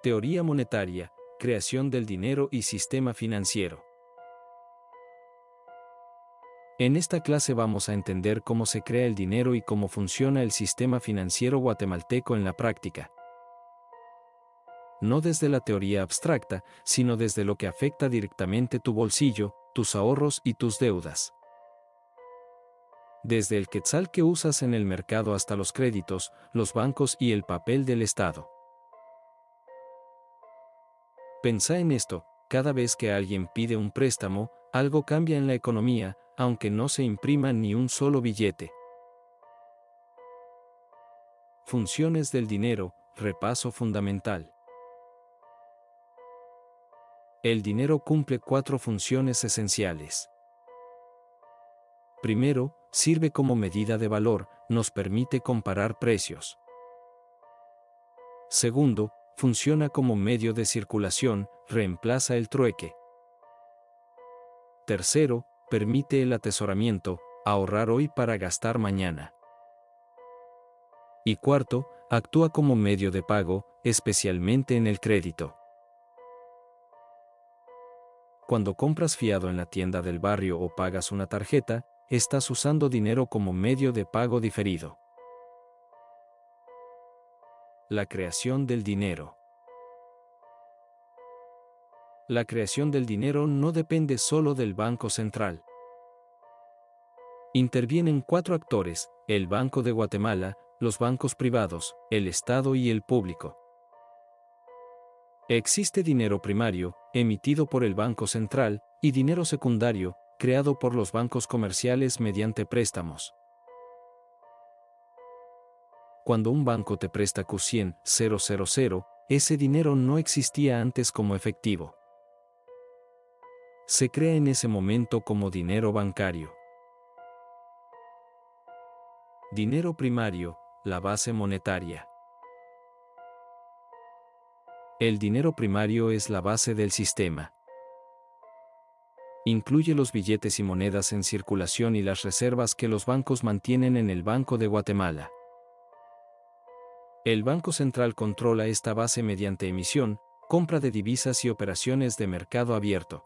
Teoría monetaria, creación del dinero y sistema financiero. En esta clase vamos a entender cómo se crea el dinero y cómo funciona el sistema financiero guatemalteco en la práctica. No desde la teoría abstracta, sino desde lo que afecta directamente tu bolsillo, tus ahorros y tus deudas. Desde el quetzal que usas en el mercado hasta los créditos, los bancos y el papel del Estado. Pensá en esto, cada vez que alguien pide un préstamo, algo cambia en la economía, aunque no se imprima ni un solo billete. Funciones del dinero, repaso fundamental. El dinero cumple 4 funciones esenciales. Primero, sirve como medida de valor, nos permite comparar precios. Segundo, funciona como medio de circulación, reemplaza el trueque. Tercero, permite el atesoramiento, ahorrar hoy para gastar mañana. Y cuarto, actúa como medio de pago, especialmente en el crédito. Cuando compras fiado en la tienda del barrio o pagas una tarjeta, estás usando dinero como medio de pago diferido. La creación del dinero. La creación del dinero no depende solo del Banco Central. Intervienen 4 actores: el Banco de Guatemala, los bancos privados, el Estado y el público. Existe dinero primario, emitido por el Banco Central, y dinero secundario, creado por los bancos comerciales mediante préstamos. Cuando un banco te presta Q100,000, ese dinero no existía antes como efectivo. Se crea en ese momento como dinero bancario. Dinero primario, la base monetaria. El dinero primario es la base del sistema. Incluye los billetes y monedas en circulación y las reservas que los bancos mantienen en el Banco de Guatemala. El Banco Central controla esta base mediante emisión, compra de divisas y operaciones de mercado abierto.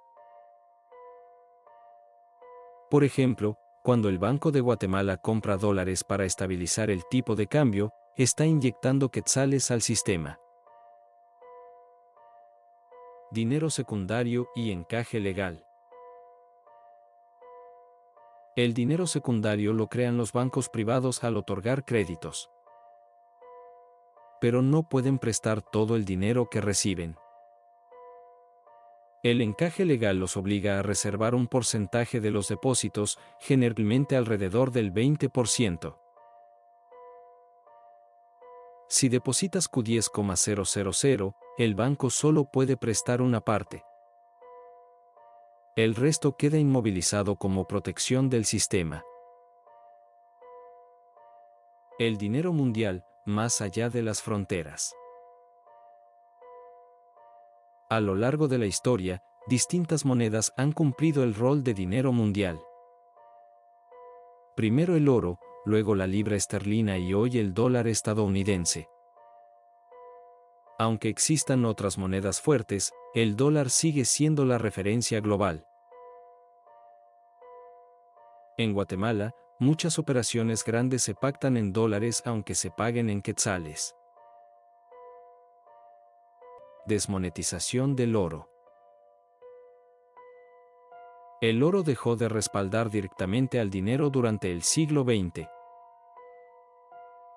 Por ejemplo, cuando el Banco de Guatemala compra dólares para estabilizar el tipo de cambio, está inyectando quetzales al sistema. Dinero secundario y encaje legal. El dinero secundario lo crean los bancos privados al otorgar créditos. Pero no pueden prestar todo el dinero que reciben. El encaje legal los obliga a reservar un porcentaje de los depósitos, generalmente alrededor del 20%. Si depositas Q10,000, el banco solo puede prestar una parte. El resto queda inmovilizado como protección del sistema. El dinero mundial, más allá de las fronteras. A lo largo de la historia, distintas monedas han cumplido el rol de dinero mundial. Primero el oro, luego la libra esterlina y hoy el dólar estadounidense. Aunque existan otras monedas fuertes, el dólar sigue siendo la referencia global. En Guatemala, muchas operaciones grandes se pactan en dólares aunque se paguen en quetzales. Desmonetización del oro. El oro dejó de respaldar directamente al dinero durante el siglo XX.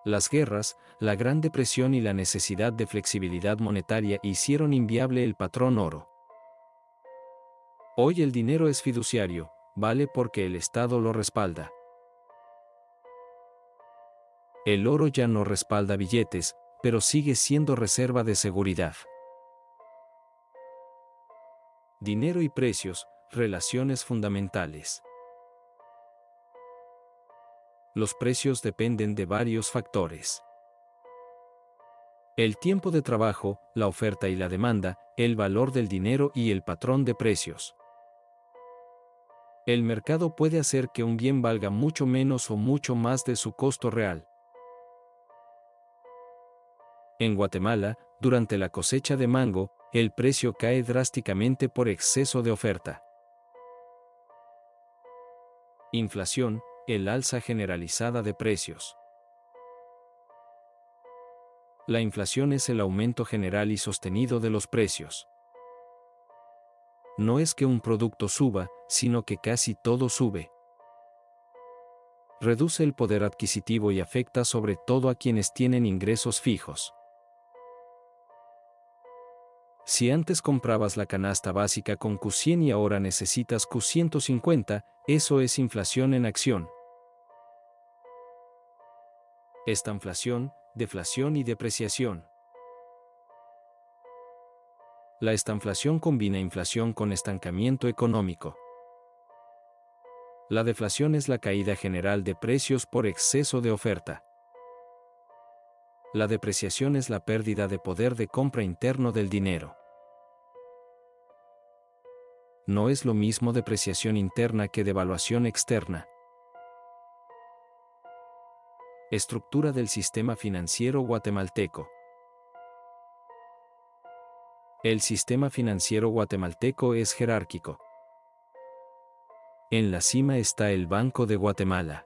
Las guerras, la Gran Depresión y la necesidad de flexibilidad monetaria hicieron inviable el patrón oro. Hoy el dinero es fiduciario, vale porque el Estado lo respalda. El oro ya no respalda billetes, pero sigue siendo reserva de seguridad. Dinero y precios, relaciones fundamentales. Los precios dependen de varios factores. El tiempo de trabajo, la oferta y la demanda, el valor del dinero y el patrón de precios. El mercado puede hacer que un bien valga mucho menos o mucho más de su costo real. En Guatemala, durante la cosecha de mango, el precio cae drásticamente por exceso de oferta. Inflación, el alza generalizada de precios. La inflación es el aumento general y sostenido de los precios. No es que un producto suba, sino que casi todo sube. Reduce el poder adquisitivo y afecta sobre todo a quienes tienen ingresos fijos. Si antes comprabas la canasta básica con Q100 y ahora necesitas Q150, eso es inflación en acción. Estanflación, deflación y depreciación. La estanflación combina inflación con estancamiento económico. La deflación es la caída general de precios por exceso de oferta. La depreciación es la pérdida de poder de compra interno del dinero. No es lo mismo depreciación interna que devaluación externa. Estructura del sistema financiero guatemalteco. El sistema financiero guatemalteco es jerárquico. En la cima está el Banco de Guatemala.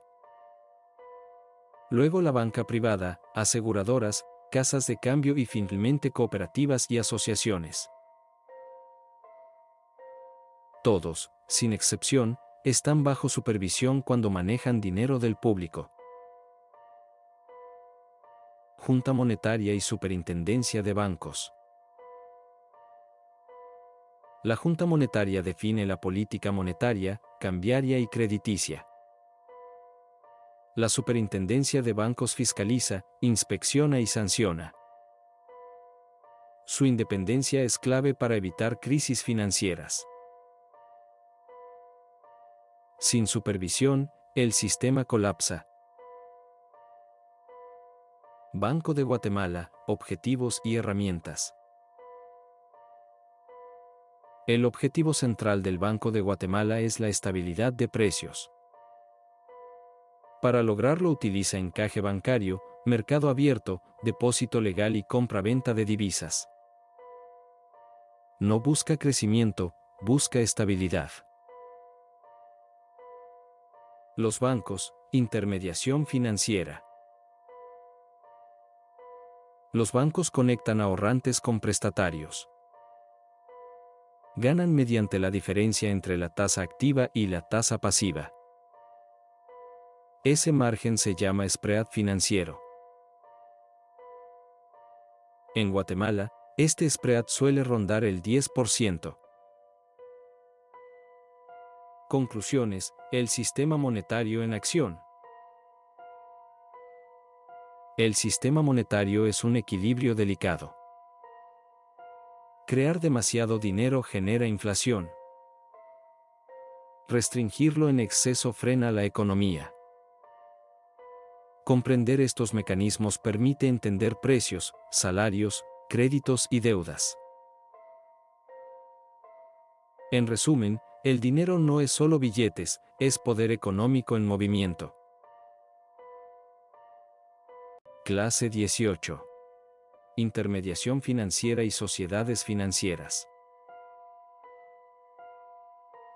Luego la banca privada, aseguradoras, casas de cambio y finalmente cooperativas y asociaciones. Todos, sin excepción, están bajo supervisión cuando manejan dinero del público. Junta Monetaria y Superintendencia de Bancos. La Junta Monetaria define la política monetaria, cambiaria y crediticia. La Superintendencia de Bancos fiscaliza, inspecciona y sanciona. Su independencia es clave para evitar crisis financieras. Sin supervisión, el sistema colapsa. Banco de Guatemala, objetivos y herramientas. El objetivo central del Banco de Guatemala es la estabilidad de precios. Para lograrlo utiliza encaje bancario, mercado abierto, depósito legal y compra-venta de divisas. No busca crecimiento, busca estabilidad. Los bancos, intermediación financiera. Los bancos conectan ahorrantes con prestatarios. Ganan mediante la diferencia entre la tasa activa y la tasa pasiva. Ese margen se llama spread financiero. En Guatemala, este spread suele rondar el 10%. Conclusiones: el sistema monetario en acción. El sistema monetario es un equilibrio delicado. Crear demasiado dinero genera inflación. Restringirlo en exceso frena la economía. Comprender estos mecanismos permite entender precios, salarios, créditos y deudas. En resumen, el dinero no es solo billetes, es poder económico en movimiento. Clase 18. Intermediación financiera y sociedades financieras.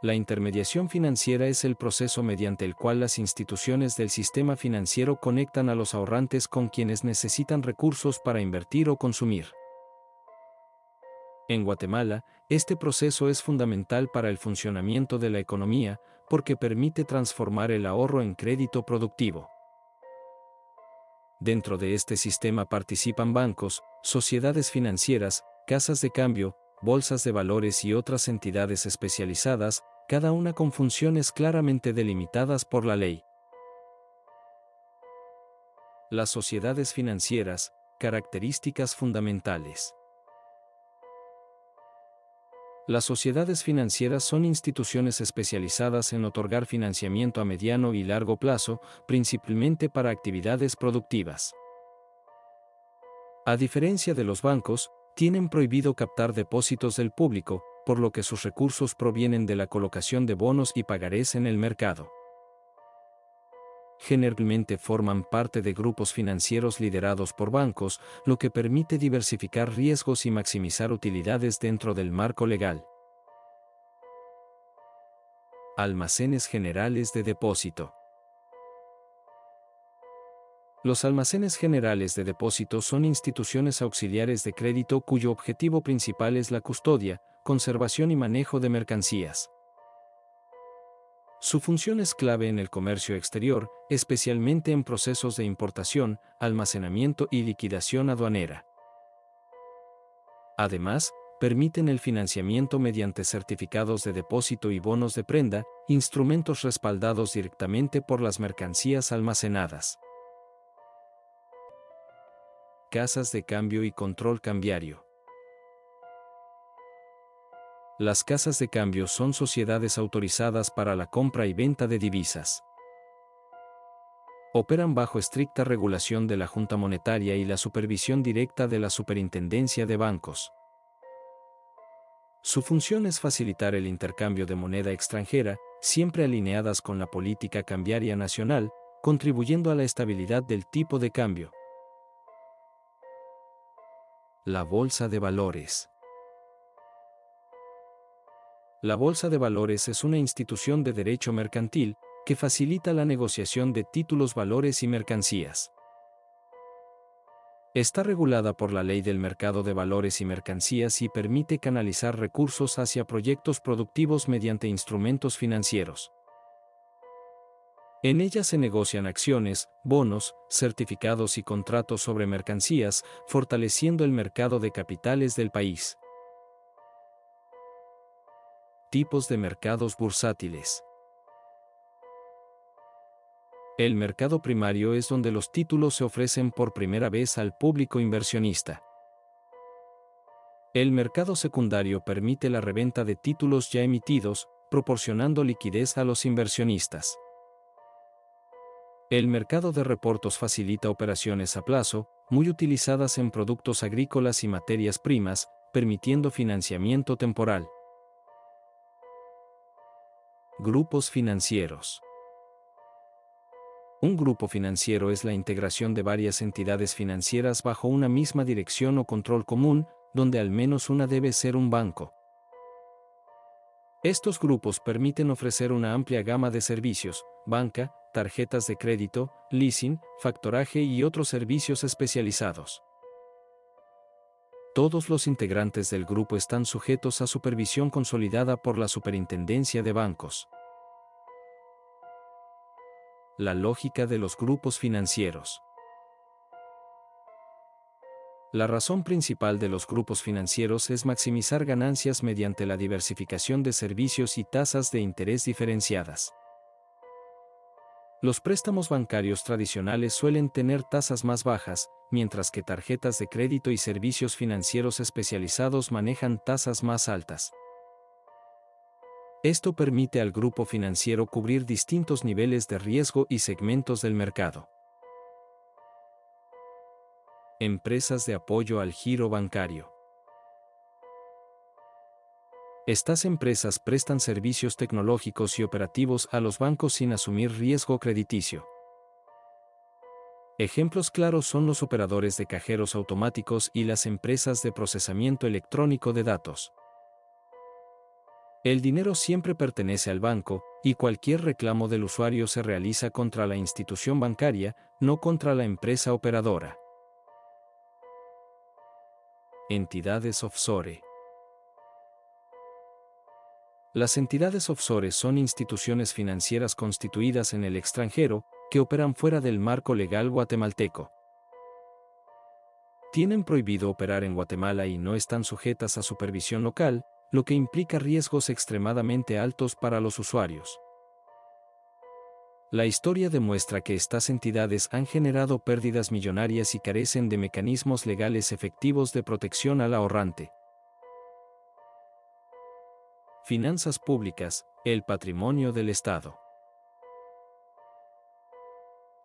La intermediación financiera es el proceso mediante el cual las instituciones del sistema financiero conectan a los ahorrantes con quienes necesitan recursos para invertir o consumir. En Guatemala, este proceso es fundamental para el funcionamiento de la economía, porque permite transformar el ahorro en crédito productivo. Dentro de este sistema participan bancos, sociedades financieras, casas de cambio, bolsas de valores y otras entidades especializadas, cada una con funciones claramente delimitadas por la ley. Las sociedades financieras, características fundamentales. Las sociedades financieras son instituciones especializadas en otorgar financiamiento a mediano y largo plazo, principalmente para actividades productivas. A diferencia de los bancos, tienen prohibido captar depósitos del público, por lo que sus recursos provienen de la colocación de bonos y pagarés en el mercado. Generalmente forman parte de grupos financieros liderados por bancos, lo que permite diversificar riesgos y maximizar utilidades dentro del marco legal. Almacenes generales de depósito. Los almacenes generales de depósito son instituciones auxiliares de crédito cuyo objetivo principal es la custodia, conservación y manejo de mercancías. Su función es clave en el comercio exterior, especialmente en procesos de importación, almacenamiento y liquidación aduanera. Además, permiten el financiamiento mediante certificados de depósito y bonos de prenda, instrumentos respaldados directamente por las mercancías almacenadas. Casas de cambio y control cambiario. Las casas de cambio son sociedades autorizadas para la compra y venta de divisas. Operan bajo estricta regulación de la Junta Monetaria y la supervisión directa de la Superintendencia de Bancos. Su función es facilitar el intercambio de moneda extranjera, siempre alineadas con la política cambiaria nacional, contribuyendo a la estabilidad del tipo de cambio. La Bolsa de Valores. La Bolsa de Valores es una institución de derecho mercantil que facilita la negociación de títulos, valores y mercancías. Está regulada por la Ley del Mercado de Valores y Mercancías y permite canalizar recursos hacia proyectos productivos mediante instrumentos financieros. En ella se negocian acciones, bonos, certificados y contratos sobre mercancías, fortaleciendo el mercado de capitales del país. Tipos de mercados bursátiles. El mercado primario es donde los títulos se ofrecen por primera vez al público inversionista. El mercado secundario permite la reventa de títulos ya emitidos, proporcionando liquidez a los inversionistas. El mercado de reportos facilita operaciones a plazo, muy utilizadas en productos agrícolas y materias primas, permitiendo financiamiento temporal. Grupos financieros. Un grupo financiero es la integración de varias entidades financieras bajo una misma dirección o control común, donde al menos una debe ser un banco. Estos grupos permiten ofrecer una amplia gama de servicios: banca, tarjetas de crédito, leasing, factoraje y otros servicios especializados. Todos los integrantes del grupo están sujetos a supervisión consolidada por la Superintendencia de Bancos. La lógica de los grupos financieros. La razón principal de los grupos financieros es maximizar ganancias mediante la diversificación de servicios y tasas de interés diferenciadas. Los préstamos bancarios tradicionales suelen tener tasas más bajas, mientras que tarjetas de crédito y servicios financieros especializados manejan tasas más altas. Esto permite al grupo financiero cubrir distintos niveles de riesgo y segmentos del mercado. Empresas de apoyo al giro bancario. Estas empresas prestan servicios tecnológicos y operativos a los bancos sin asumir riesgo crediticio. Ejemplos claros son los operadores de cajeros automáticos y las empresas de procesamiento electrónico de datos. El dinero siempre pertenece al banco, y cualquier reclamo del usuario se realiza contra la institución bancaria, no contra la empresa operadora. Entidades offshore. Las entidades offshore son instituciones financieras constituidas en el extranjero, que operan fuera del marco legal guatemalteco. Tienen prohibido operar en Guatemala y no están sujetas a supervisión local, lo que implica riesgos extremadamente altos para los usuarios. La historia demuestra que estas entidades han generado pérdidas millonarias y carecen de mecanismos legales efectivos de protección al ahorrante. Finanzas públicas, el patrimonio del Estado.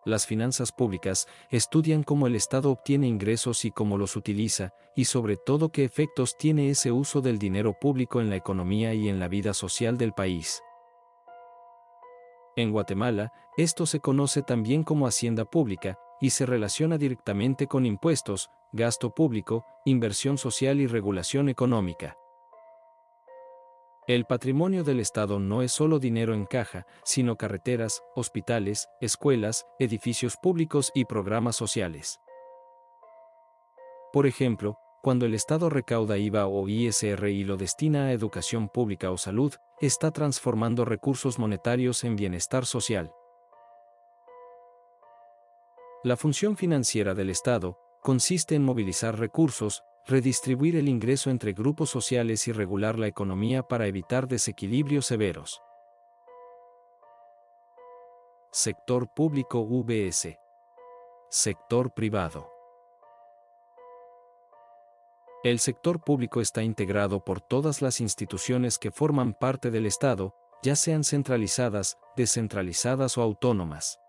Las finanzas públicas estudian cómo el Estado obtiene ingresos y cómo los utiliza, y sobre todo qué efectos tiene ese uso del dinero público en la economía y en la vida social del país. En Guatemala, esto se conoce también como hacienda pública, y se relaciona directamente con impuestos, gasto público, inversión social y regulación económica. El patrimonio del Estado no es solo dinero en caja, sino carreteras, hospitales, escuelas, edificios públicos y programas sociales. Por ejemplo, cuando el Estado recauda IVA o ISR y lo destina a educación pública o salud, está transformando recursos monetarios en bienestar social. La función financiera del Estado consiste en movilizar recursos, redistribuir el ingreso entre grupos sociales y regular la economía para evitar desequilibrios severos. Sector público vs. Sector privado. El sector público está integrado por todas las instituciones que forman parte del Estado, ya sean centralizadas, descentralizadas o autónomas.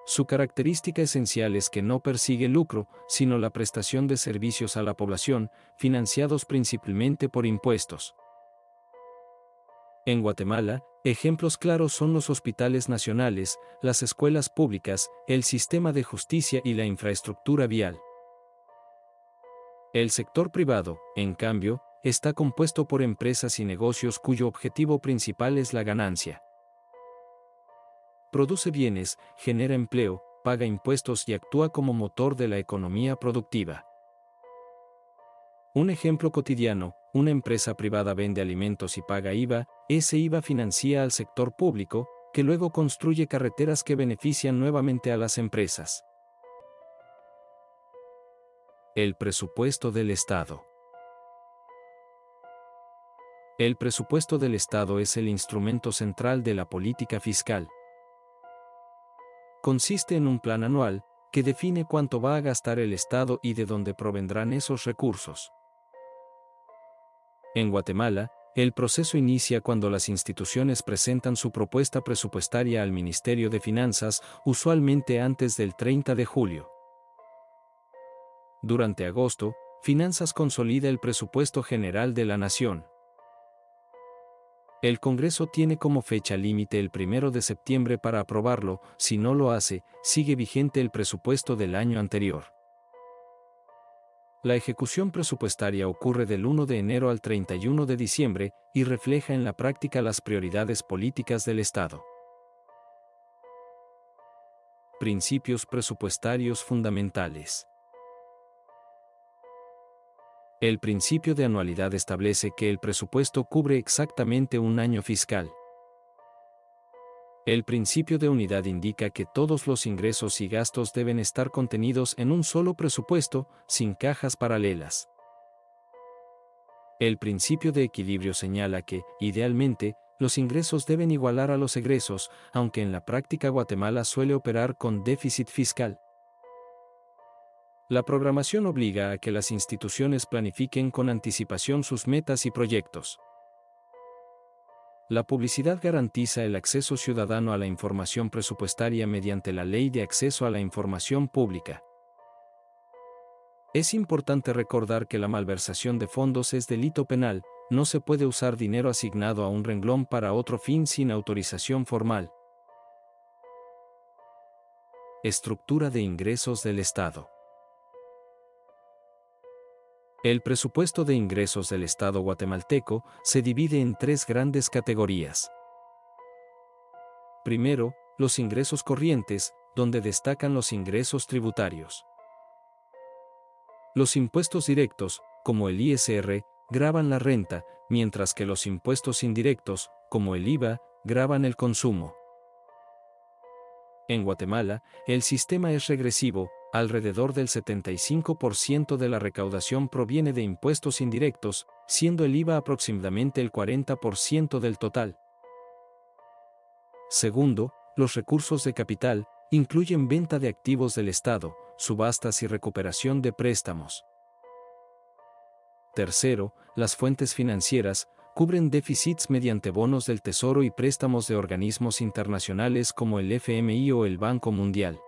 Su característica esencial es que no persigue lucro, sino la prestación de servicios a la población, financiados principalmente por impuestos. En Guatemala, ejemplos claros son los hospitales nacionales, las escuelas públicas, el sistema de justicia y la infraestructura vial. El sector privado, en cambio, está compuesto por empresas y negocios cuyo objetivo principal es la ganancia. Produce bienes, genera empleo, paga impuestos y actúa como motor de la economía productiva. Un ejemplo cotidiano, una empresa privada vende alimentos y paga IVA, ese IVA financia al sector público, que luego construye carreteras que benefician nuevamente a las empresas. El presupuesto del Estado. El presupuesto del Estado es el instrumento central de la política fiscal. Consiste en un plan anual, que define cuánto va a gastar el Estado y de dónde provendrán esos recursos. En Guatemala, el proceso inicia cuando las instituciones presentan su propuesta presupuestaria al Ministerio de Finanzas, usualmente antes del 30 de julio. Durante agosto, Finanzas consolida el presupuesto general de la Nación. El Congreso tiene como fecha límite el 1 de septiembre para aprobarlo, si no lo hace, sigue vigente el presupuesto del año anterior. La ejecución presupuestaria ocurre del 1 de enero al 31 de diciembre y refleja en la práctica las prioridades políticas del Estado. Principios presupuestarios fundamentales. El principio de anualidad establece que el presupuesto cubre exactamente un año fiscal. El principio de unidad indica que todos los ingresos y gastos deben estar contenidos en un solo presupuesto, sin cajas paralelas. El principio de equilibrio señala que, idealmente, los ingresos deben igualar a los egresos, aunque en la práctica Guatemala suele operar con déficit fiscal. La programación obliga a que las instituciones planifiquen con anticipación sus metas y proyectos. La publicidad garantiza el acceso ciudadano a la información presupuestaria mediante la Ley de Acceso a la Información Pública. Es importante recordar que la malversación de fondos es delito penal, no se puede usar dinero asignado a un renglón para otro fin sin autorización formal. Estructura de ingresos del Estado. El presupuesto de ingresos del Estado guatemalteco se divide en tres grandes categorías. Primero, los ingresos corrientes, donde destacan los ingresos tributarios. Los impuestos directos, como el ISR, gravan la renta, mientras que los impuestos indirectos, como el IVA, gravan el consumo. En Guatemala, el sistema es regresivo, alrededor del 75% de la recaudación proviene de impuestos indirectos, siendo el IVA aproximadamente el 40% del total. Segundo, los recursos de capital incluyen venta de activos del Estado, subastas y recuperación de préstamos. Tercero, las fuentes financieras cubren déficits mediante bonos del Tesoro y préstamos de organismos internacionales como el FMI o el Banco Mundial.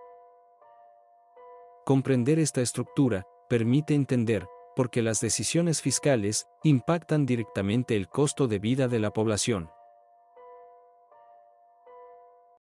Comprender esta estructura permite entender por qué las decisiones fiscales impactan directamente el costo de vida de la población.